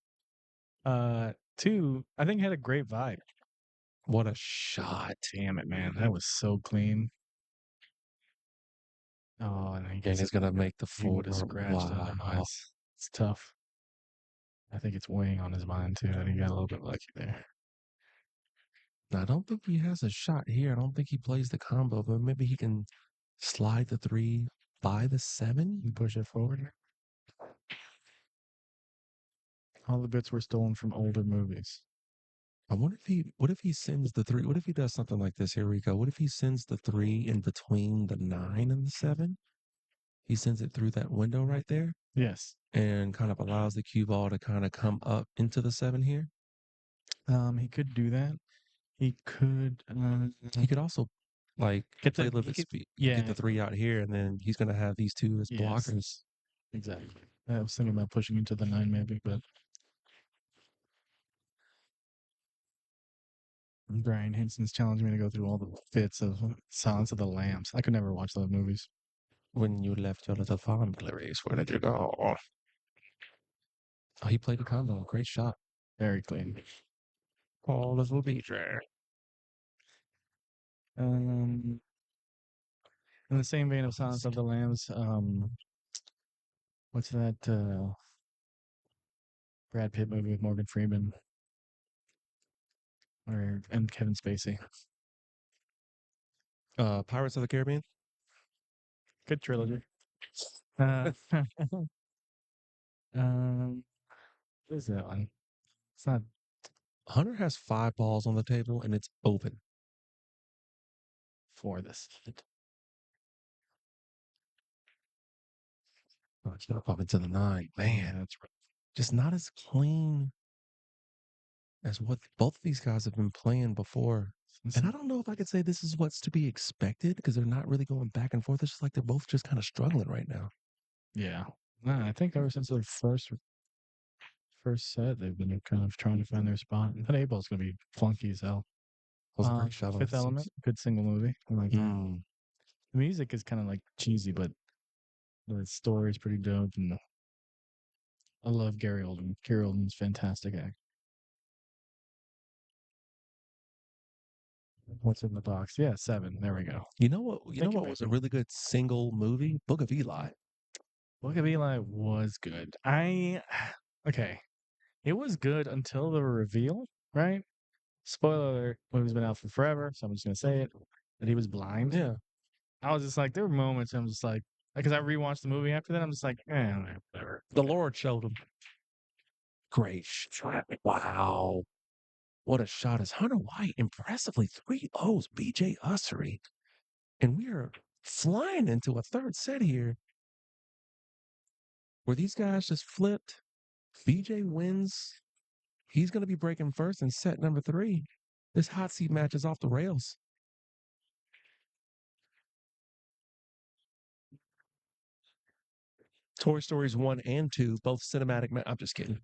[SPEAKER 2] Two, I think it had a great vibe.
[SPEAKER 1] what a shot.
[SPEAKER 2] Damn it, man. That was so clean. Oh, and he
[SPEAKER 1] And
[SPEAKER 2] gets
[SPEAKER 1] he's gonna make the
[SPEAKER 2] he would have
[SPEAKER 1] four.
[SPEAKER 2] scratched on the
[SPEAKER 1] Wow.
[SPEAKER 2] eyes. It's tough. I think it's weighing on his mind too, and he got a little bit lucky there.
[SPEAKER 1] Now, I don't think he has a shot here. I don't think he plays the combo, but maybe he can slide the 3 by the 7.
[SPEAKER 2] And push it forward. All the bits were stolen from older movies.
[SPEAKER 1] I wonder if what if he sends the 3? What if he does something like this? Here we go. What if he sends the 3 in between the 9 and the 7? He sends it through that window right there
[SPEAKER 2] Yes.
[SPEAKER 1] and kind of allows the cue ball to kind of come up into the 7 here.
[SPEAKER 2] He could do that. He could
[SPEAKER 1] He could also like
[SPEAKER 2] get
[SPEAKER 1] play
[SPEAKER 2] the
[SPEAKER 1] a little bit speed,
[SPEAKER 2] yeah,
[SPEAKER 1] get the 3 out here, and then he's gonna have these 2 as
[SPEAKER 2] yes,
[SPEAKER 1] blockers.
[SPEAKER 2] exactly. I was thinking about pushing into the 9 maybe, but Brian Henson's challenged me to go through all the bits of Silence of the Lambs. I could never watch those movies.
[SPEAKER 1] When you left your little farm, Clarice, where did you go? Oh, he played the combo. Great shot.
[SPEAKER 2] Very clean.
[SPEAKER 1] Oh, little BJ.
[SPEAKER 2] In the same vein of Silence of the Lambs, what's that Brad Pitt movie with Morgan Freeman and Kevin Spacey?
[SPEAKER 1] Pirates of the Caribbean.
[SPEAKER 2] Good trilogy. What is that one? It's not
[SPEAKER 1] Hunter has 5 balls on the table and it's open.
[SPEAKER 2] for this.
[SPEAKER 1] Oh, it's gonna pop into the 9. Man,
[SPEAKER 2] That's
[SPEAKER 1] just not as clean as what both of these guys have been playing before. And I don't know if I could say this is what's to be expected because they're not really going back and forth. It's just like they're both just kind of struggling right now.
[SPEAKER 2] yeah. No, I think ever since the first set, they've been kind of trying to find their spot. That A ball's gonna be funky as hell.
[SPEAKER 1] Was a great shot on
[SPEAKER 2] Fifth
[SPEAKER 1] the 6.
[SPEAKER 2] Element, good single movie. I like that.
[SPEAKER 1] Mm.
[SPEAKER 2] The music is kind of like cheesy, but the story is pretty dope, and I love Gary Oldman. Gary Oldman's fantastic act. What's in the box? Yeah, 7. There we go.
[SPEAKER 1] You know what? You know
[SPEAKER 2] Thank you,
[SPEAKER 1] what was a
[SPEAKER 2] baby.
[SPEAKER 1] really good single movie? Book of Eli.
[SPEAKER 2] Book of Eli was good. Okay. It was good until the reveal, right? Spoiler alert, movie's been out for forever, so I'm just gonna say it. That he was blind.
[SPEAKER 1] Yeah.
[SPEAKER 2] I was just like, there were moments I'm just like, because I rewatched the movie after that, I'm just like, whatever.
[SPEAKER 1] The Lord showed him. Great shot. Wow. What a shot is Hunter White. Impressively 3 O's, BJ Ussery. And we are flying into a third set here where these guys just flipped. BJ wins. He's going to be breaking first in set number 3. This hot seat match is off the rails. Toy Stories 1 and 2, both cinematic. I'm just kidding.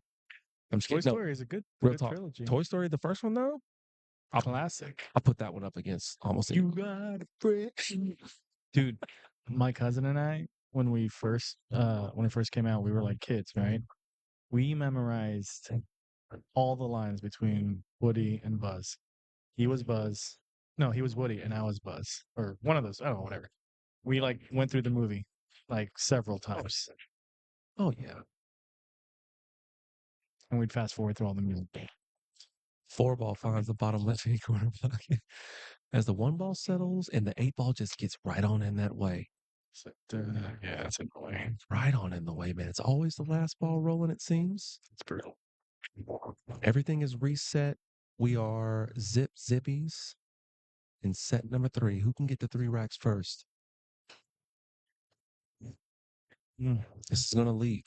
[SPEAKER 1] I'm just
[SPEAKER 2] Toy
[SPEAKER 1] kidding.
[SPEAKER 2] Story is a good
[SPEAKER 1] Real talk.
[SPEAKER 2] trilogy.
[SPEAKER 1] Toy Story, the first one, though?
[SPEAKER 2] Classic.
[SPEAKER 1] I'll put that one up against almost
[SPEAKER 2] You got a friend. Dude, my cousin and I, when it first came out, we were like kids, right? We memorized all the lines between Woody and Buzz. He was Buzz. No, he was Woody and I was Buzz. Or one of those. I don't know, whatever. We like went through the movie like several times.
[SPEAKER 1] Oh, yeah.
[SPEAKER 2] And we'd fast forward through all the music.
[SPEAKER 1] 4 ball finds the bottom left-hand corner pocket. As the 1 ball settles and the 8 ball just gets right on in that way.
[SPEAKER 2] So, yeah, that's in the way.
[SPEAKER 1] Right on in the way, man. It's always the last ball rolling, it seems.
[SPEAKER 2] It's brutal.
[SPEAKER 1] Everything is reset. We are zippies in set number 3. Who can get to 3 racks first? This is going to leak.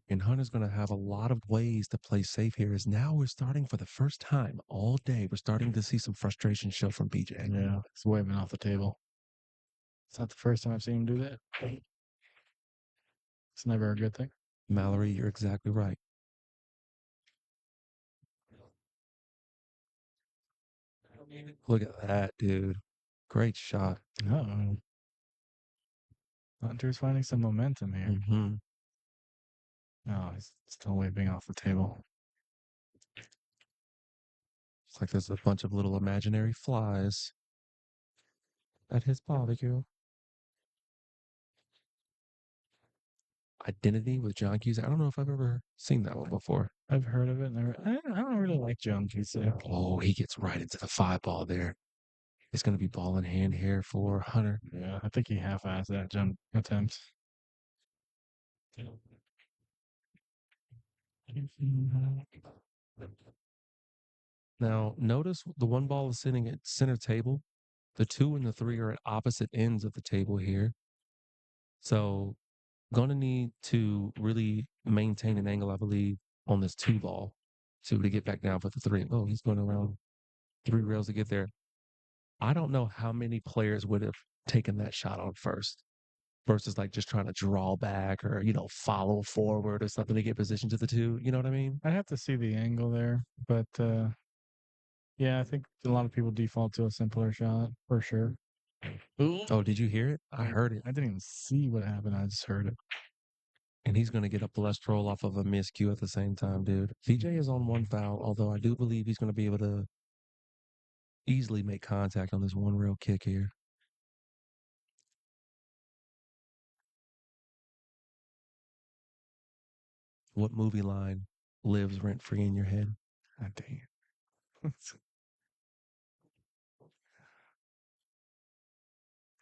[SPEAKER 1] And Hunter's going to have a lot of ways to play safe here. As now we're starting for the first time all day. We're starting to see some frustration show from BJ.
[SPEAKER 2] Yeah, it's waving off the table. It's not the first time I've seen him do that. It's never a good thing.
[SPEAKER 1] Mallory, you're exactly right. Look at that, dude. Great shot.
[SPEAKER 2] Uh-oh. Hunter's finding some momentum here.
[SPEAKER 1] Mm-hmm.
[SPEAKER 2] Oh, he's still waving off the table.
[SPEAKER 1] It's like there's a bunch of little imaginary flies at his barbecue. Identity with John Cusack. I don't know if I've ever seen that one before.
[SPEAKER 2] I've heard of it. I don't really like John Cusack.
[SPEAKER 1] Oh, he gets right into the 5 ball there. It's going to be ball in hand here for Hunter.
[SPEAKER 2] Yeah, I think he half-assed that jump attempt.
[SPEAKER 1] Now, notice the 1 ball is sitting at center table. The 2 and the 3 are at opposite ends of the table here. So, going to need to really maintain an angle, I believe, on this 2 ball to get back down for the 3. Oh, he's going around 3 rails to get there. I don't know how many players would have taken that shot on first versus like just trying to draw back or, follow forward or something to get position to the 2. You know what I mean?
[SPEAKER 2] I'd have to see the angle there, but yeah, I think a lot of people default to a simpler shot for sure.
[SPEAKER 1] Oh, did you hear it? I heard it.
[SPEAKER 2] I didn't even see what happened. I just heard it.
[SPEAKER 1] And he's going to get a cholesterol off of a miscue at the same time, dude. VJ is on 1 foul, although I do believe he's going to be able to easily make contact on this 1 rail kick here. What movie line lives rent free in your head?
[SPEAKER 2] God dang it.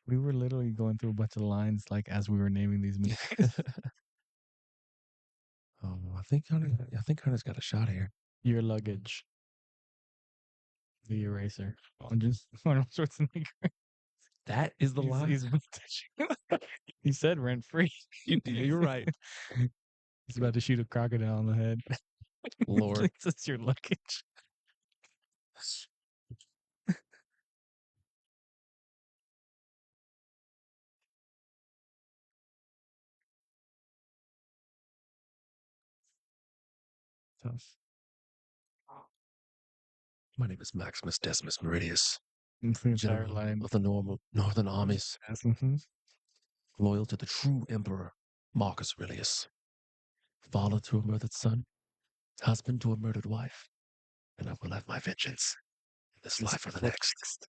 [SPEAKER 2] We were literally going through a bunch of lines like as we were naming these movies.
[SPEAKER 1] Oh, I think Hunter's got a shot here.
[SPEAKER 2] Your luggage. The eraser. On just Arnold Schwarzenegger.
[SPEAKER 1] That is the line.
[SPEAKER 2] He's he said rent free.
[SPEAKER 1] You're right.
[SPEAKER 2] He's about to shoot a crocodile in the head.
[SPEAKER 1] Lord.
[SPEAKER 2] It's your luggage. Tough.
[SPEAKER 1] My name is Maximus Decimus Meridius,
[SPEAKER 2] It's the entire
[SPEAKER 1] general
[SPEAKER 2] line.
[SPEAKER 1] of the northern armies,
[SPEAKER 2] Mhm.
[SPEAKER 1] loyal to the true emperor, Marcus Aurelius, father to a murdered son, husband to a murdered wife, and I will have my vengeance in this life or the next.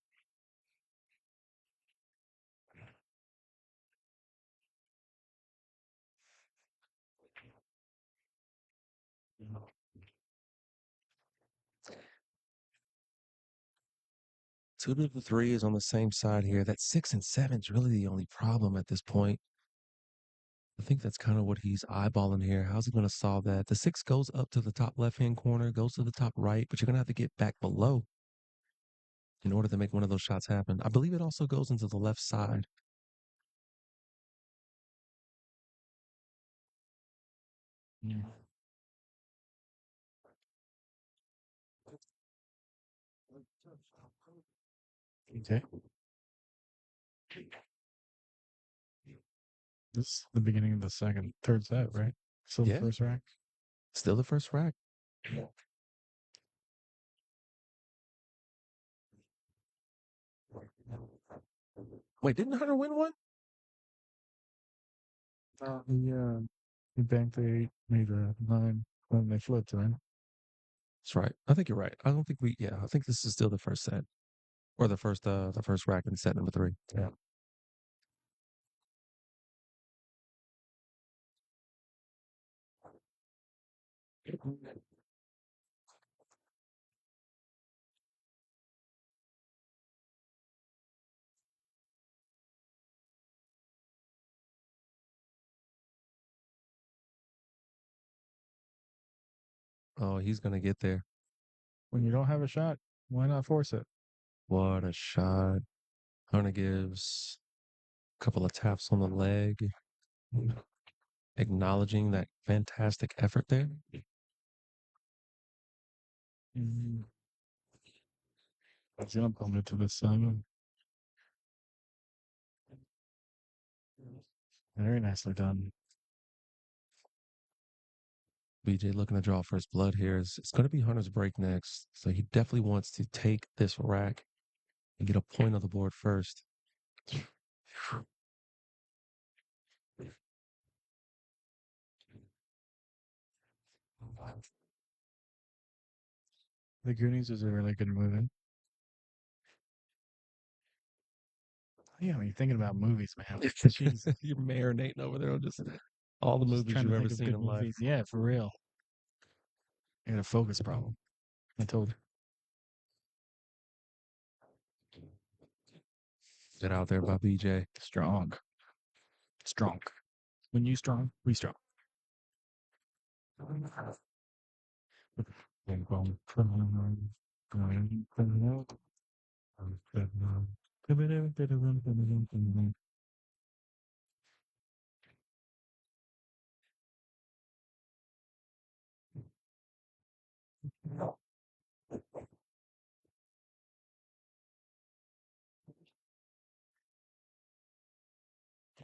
[SPEAKER 1] Two to the 3 is on the same side here. That 6 and 7 is really the only problem at this point. I think that's kind of what he's eyeballing here. How's he going to solve that? The 6 goes up to the top left-hand corner, goes to the top right, but you're going to have to get back below in order to make one of those shots happen. I believe it also goes into the left side.
[SPEAKER 2] Yeah. Okay. This is the beginning of the third set, right? So the
[SPEAKER 1] Yeah.
[SPEAKER 2] first rack.
[SPEAKER 1] Still the first rack. Wait, didn't Hunter win one?
[SPEAKER 2] He banked the 8, made a 9, then they flipped, right?
[SPEAKER 1] That's right. I think you're right. I don't think I think this is still the first set. Or the first rack in set number 3.
[SPEAKER 2] Yeah.
[SPEAKER 1] Oh, he's gonna get there.
[SPEAKER 2] When you don't have a shot, why not force it?
[SPEAKER 1] What a shot. Hunter gives a couple of taps on the leg, acknowledging that fantastic effort there.
[SPEAKER 2] Mm-hmm. He's gonna pump it to the sun. Very nicely done.
[SPEAKER 1] BJ looking to draw first blood here. It's going to be Hunter's break next. So he definitely wants to take this rack and get a point on the board first.
[SPEAKER 2] The Goonies was a really good movie. Yeah, I mean, thinking about movies, man. Jeez.
[SPEAKER 1] You're marinating over there on just all the
[SPEAKER 2] Just
[SPEAKER 1] movies
[SPEAKER 2] trying
[SPEAKER 1] you've
[SPEAKER 2] to
[SPEAKER 1] ever
[SPEAKER 2] think of
[SPEAKER 1] seen
[SPEAKER 2] good
[SPEAKER 1] in life.
[SPEAKER 2] movies. Yeah, for real. I got a focus problem. I told you.
[SPEAKER 1] Get out there by BJ.
[SPEAKER 2] Strong. Strong. When you strong, we strong.
[SPEAKER 1] I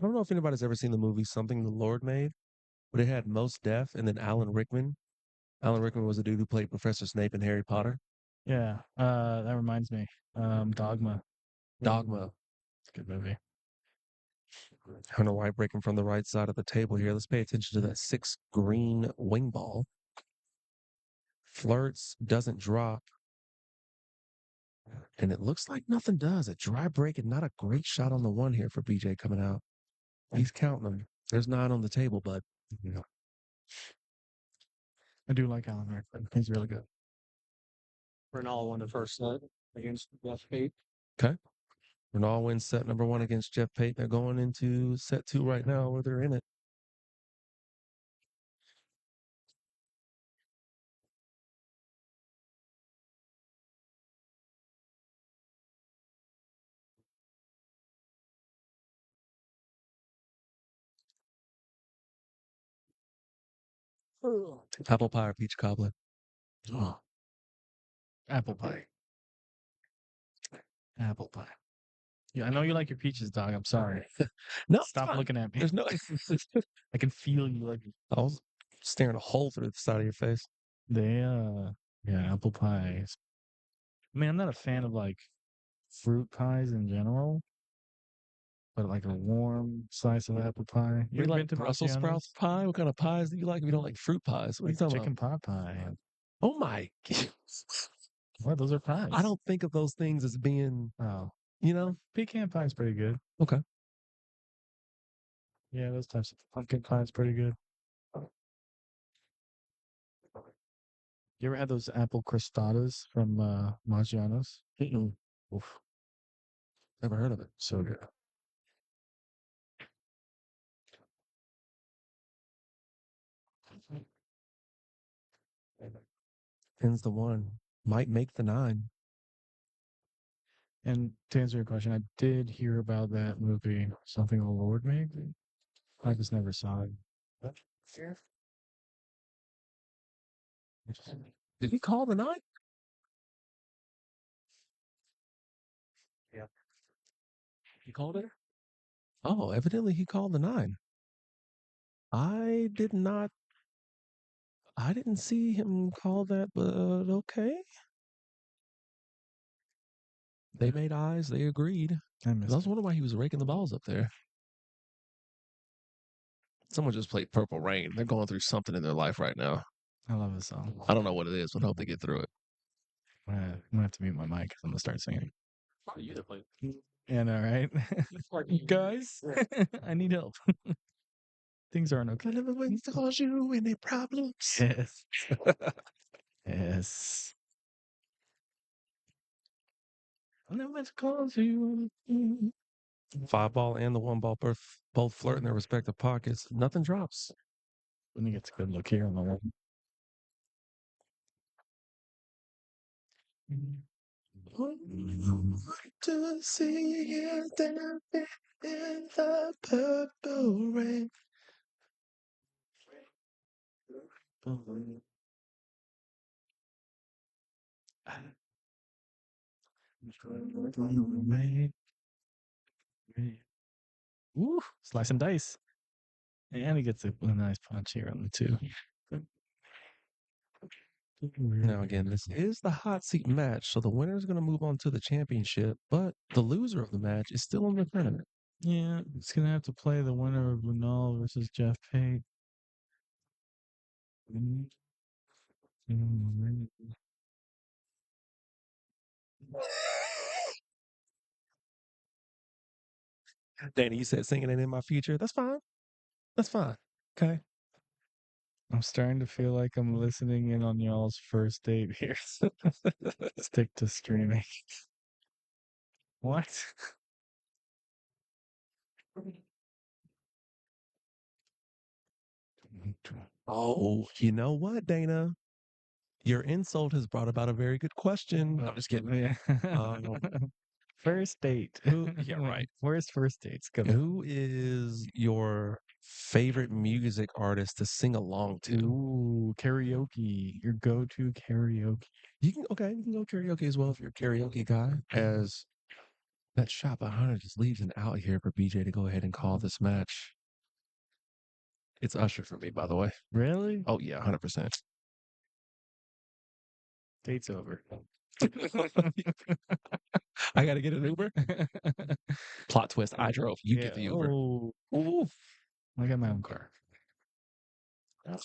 [SPEAKER 1] don't know if anybody's ever seen the movie Something the Lord Made, but it had Mos Def and then Alan Rickman. Alan Rickman was the dude who played Professor Snape in Harry Potter.
[SPEAKER 2] Yeah, that reminds me. Dogma.
[SPEAKER 1] Dogma.
[SPEAKER 2] It's a good movie.
[SPEAKER 1] Hunter White breaking from the right side of the table here. Let's pay attention to that 6 green wing ball. Flirts, doesn't drop. And it looks like nothing does. A dry break and not a great shot on the one here for BJ coming out. He's counting them. There's 9 on the table, but you know.
[SPEAKER 2] I do like Alan Rickman. He's really good.
[SPEAKER 3] Renal won the first set against Jeff Pate.
[SPEAKER 1] Okay. Renal wins set number 1 against Jeff Pate. They're going into set 2 right now where they're in it. Apple pie or peach cobbler?
[SPEAKER 2] Oh. Apple pie. Apple pie. Yeah, I know you like your peaches, dog. I'm sorry.
[SPEAKER 1] No,
[SPEAKER 2] Stop looking at me.
[SPEAKER 1] There's no.
[SPEAKER 2] I can feel you like
[SPEAKER 1] I was staring a hole through the side of your face.
[SPEAKER 2] they yeah, apple pies. I mean, I'm not a fan of like fruit pies in general, but like a warm slice of apple pie.
[SPEAKER 1] You
[SPEAKER 2] ever been
[SPEAKER 1] like
[SPEAKER 2] to
[SPEAKER 1] Brussels sprouts
[SPEAKER 2] Maggiano's?
[SPEAKER 1] pie? What kind of pies do you like if you don't like fruit pies? What are you talking
[SPEAKER 2] Chicken
[SPEAKER 1] about?
[SPEAKER 2] pot pie.
[SPEAKER 1] Oh my.
[SPEAKER 2] What? Those are pies.
[SPEAKER 1] I don't think of those things as being,
[SPEAKER 2] Oh,
[SPEAKER 1] you know?
[SPEAKER 2] pecan pie is pretty good.
[SPEAKER 1] Okay.
[SPEAKER 2] Yeah, those types of pumpkin pie is pretty good. You ever had those apple crostadas from Maggiano's?
[SPEAKER 1] Mm-mm.
[SPEAKER 2] Oof,
[SPEAKER 1] Never heard of it.
[SPEAKER 2] so good.
[SPEAKER 1] Pins the 1. Might make the 9.
[SPEAKER 2] And to answer your question, I did hear about that movie, Something the Lord Made. I just never saw it.
[SPEAKER 1] Did he call the 9?
[SPEAKER 3] Yeah.
[SPEAKER 1] He called it? Oh, evidently he called the 9. I did not. I didn't see him call that, but okay. They made eyes. They agreed.
[SPEAKER 2] I
[SPEAKER 1] I
[SPEAKER 2] missed
[SPEAKER 1] was
[SPEAKER 2] it.
[SPEAKER 1] wondering why he was raking the balls up there. Someone just played Purple Rain. They're going through something in their life right now.
[SPEAKER 2] I love this song.
[SPEAKER 1] I don't know what it is, but I hope they get through it.
[SPEAKER 2] I'm gonna have to mute my mic because I'm gonna start singing.
[SPEAKER 3] Probably you that played.
[SPEAKER 2] Yeah, no, right? Guys, I need help. Things aren't okay.
[SPEAKER 1] I never wait to cause you any problems.
[SPEAKER 2] Yes. Yes.
[SPEAKER 1] I never meant to cause you. 5 ball and the 1 ball both flirt in their respective pockets. Nothing drops.
[SPEAKER 2] Let me get a good look here on the one.
[SPEAKER 1] To see you there in the purple rain.
[SPEAKER 2] Woo, slice and dice. And he gets a nice punch here on the 2.
[SPEAKER 1] Now, again, this is the hot seat match, so the winner is going to move on to the championship, but the loser of the match is still in the tournament.
[SPEAKER 2] Yeah, it's gonna have to play the winner of Runal versus Jeff Pate.
[SPEAKER 1] Danny, you said singing it in my future. That's fine. That's fine. Okay.
[SPEAKER 2] I'm starting to feel like I'm listening in on y'all's first date here. Stick to streaming. What?
[SPEAKER 1] Oh, you know what, Dana? Your insult has brought about a very good question. I'm just kidding.
[SPEAKER 2] Yeah.
[SPEAKER 1] Um,
[SPEAKER 2] First date.
[SPEAKER 1] yeah, right.
[SPEAKER 2] Where's first dates? Go.
[SPEAKER 1] Who is your favorite music artist to sing along to?
[SPEAKER 2] Ooh, karaoke. Your go-to karaoke.
[SPEAKER 1] You can go karaoke as well if you're a karaoke guy. As that shot behind her just leaves an out here for BJ to go ahead and call this match. It's Usher for me, by the way.
[SPEAKER 2] Really?
[SPEAKER 1] Oh yeah, 100%.
[SPEAKER 2] Date's over.
[SPEAKER 1] I gotta get an Uber. Plot twist: I drove. You
[SPEAKER 2] Yeah.
[SPEAKER 1] get the Uber.
[SPEAKER 2] Oh,
[SPEAKER 1] Ooh,
[SPEAKER 2] I got my own car.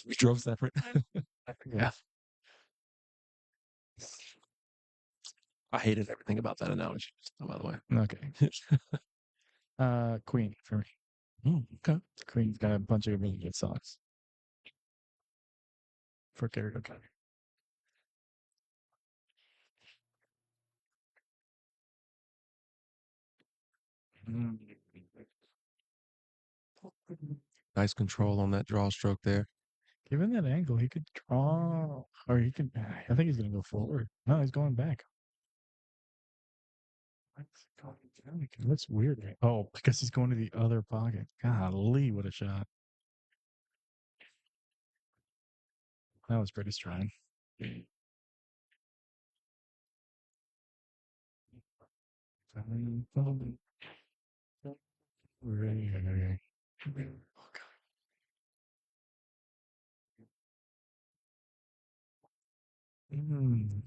[SPEAKER 1] we drove separate.
[SPEAKER 2] Yeah.
[SPEAKER 1] I hated everything about that analogy. By the way.
[SPEAKER 2] Okay. Queen for me.
[SPEAKER 1] Okay.
[SPEAKER 2] Queen's got a bunch of really good songs for karaoke. Mm.
[SPEAKER 1] Nice control on that draw stroke there.
[SPEAKER 2] Given that angle, he could draw, or he could. I think he's gonna go forward. No, he's going back. That's weird. Oh, because he's going to the other pocket. Golly, what a shot! That was pretty strong.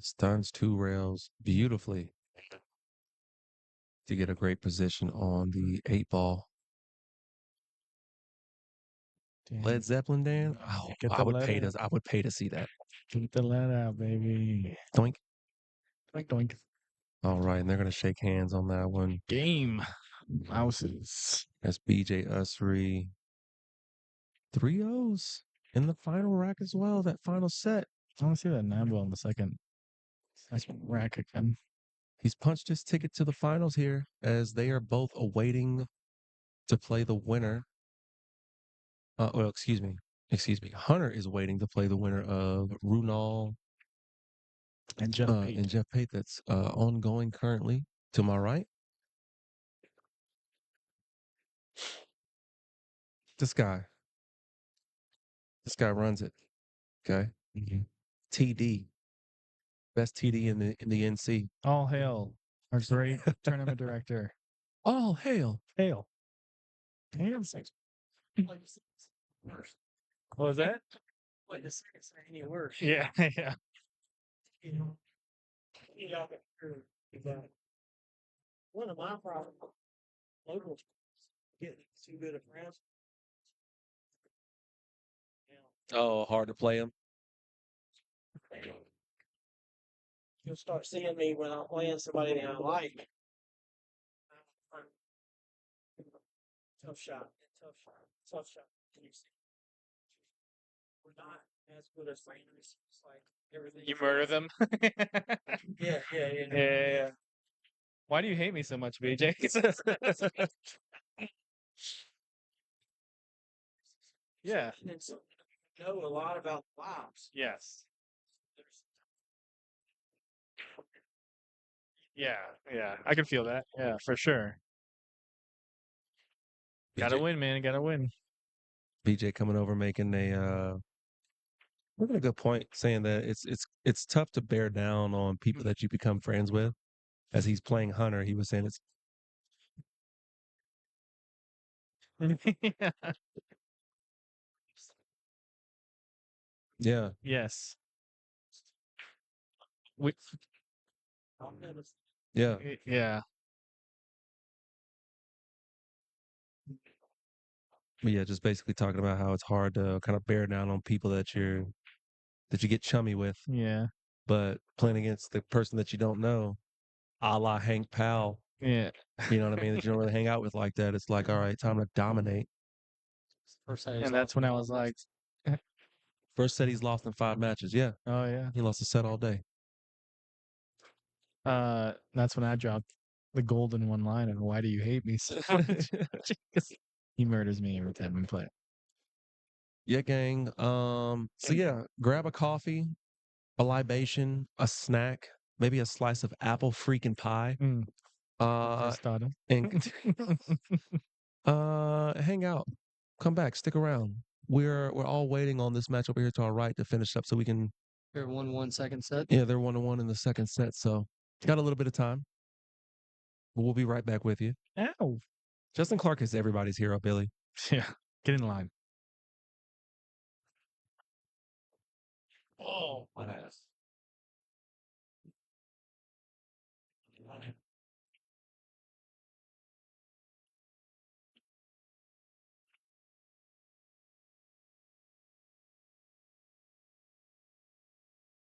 [SPEAKER 1] Stuns two rails beautifully to get a great position on the 8 ball.
[SPEAKER 2] Damn.
[SPEAKER 1] Led Zeppelin, Dan. Oh,
[SPEAKER 2] Get
[SPEAKER 1] I
[SPEAKER 2] the
[SPEAKER 1] would
[SPEAKER 2] lead
[SPEAKER 1] pay to.
[SPEAKER 2] out.
[SPEAKER 1] I would pay to see that.
[SPEAKER 2] Get the lead out, baby.
[SPEAKER 1] Doink.
[SPEAKER 2] Doink, doink.
[SPEAKER 1] All right, and they're gonna shake hands on that one.
[SPEAKER 2] Game. Mouses.
[SPEAKER 1] That's BJ Ussery. 3-0s in the final rack as well. That final set.
[SPEAKER 2] I want to see that Nambo in the second rack again.
[SPEAKER 1] He's punched his ticket to the finals here as they are both awaiting to play the winner. Well, excuse me. Hunter is waiting to play the winner of Runal
[SPEAKER 2] And Jeff Pate.
[SPEAKER 1] and Jeff Pate. That's ongoing currently. To my right, this guy. This guy runs it. Okay, TD, best TD in the NC.
[SPEAKER 2] All hail our great tournament director.
[SPEAKER 1] All hail.
[SPEAKER 2] Hail. What was that?
[SPEAKER 3] Wait, the second's not any worse.
[SPEAKER 2] Yeah, yeah.
[SPEAKER 3] You know, one of my problems, locals getting too good of friends.
[SPEAKER 1] Oh, hard to play him.
[SPEAKER 3] You'll start seeing me when I'm playing somebody that I like. Tough shot, tough shot, tough shot. We're not as good as fighters. It's like everything.
[SPEAKER 2] You murder them?
[SPEAKER 3] Yeah.
[SPEAKER 2] Why do you hate me so much, BJ? Yeah.
[SPEAKER 3] And so you know a lot about vibes.
[SPEAKER 2] Yes. Yeah. I can feel that. Yeah, for sure. Gotta win, man. Gotta win.
[SPEAKER 1] BJ coming over making a good point, saying that it's tough to bear down on people that you become friends with. As he's playing Hunter, he was saying it's yeah.
[SPEAKER 2] Yes.
[SPEAKER 1] Yeah.
[SPEAKER 2] Yeah.
[SPEAKER 1] But yeah, just basically talking about how it's hard to kind of bear down on people that you get chummy with,
[SPEAKER 2] Yeah.
[SPEAKER 1] but playing against the person that you don't know, a la Hank Powell,
[SPEAKER 2] Yeah.
[SPEAKER 1] you know what I mean, that you don't really hang out with like that. It's like, all right, time to dominate.
[SPEAKER 2] And that's when I was like,
[SPEAKER 1] First set he's lost in 5 matches. Yeah,
[SPEAKER 2] oh yeah.
[SPEAKER 1] he lost a set all day.
[SPEAKER 2] That's when I dropped the golden one line of "Why do you hate me so much?" He murders me every time we play.
[SPEAKER 1] Yeah, gang. So yeah, grab a coffee, a libation, a snack, maybe a slice of apple freaking pie.
[SPEAKER 2] Tostada.
[SPEAKER 1] And hang out. Come back, stick around. We're all waiting on this match over here to our right to finish up so we can.
[SPEAKER 3] They're 1-1 second set.
[SPEAKER 1] Yeah, they're 1-1 in the second set, so got a little bit of time. But we'll be right back with you.
[SPEAKER 2] Ow.
[SPEAKER 1] Justin Clark is everybody's hero, Billy.
[SPEAKER 2] Yeah. Get in line.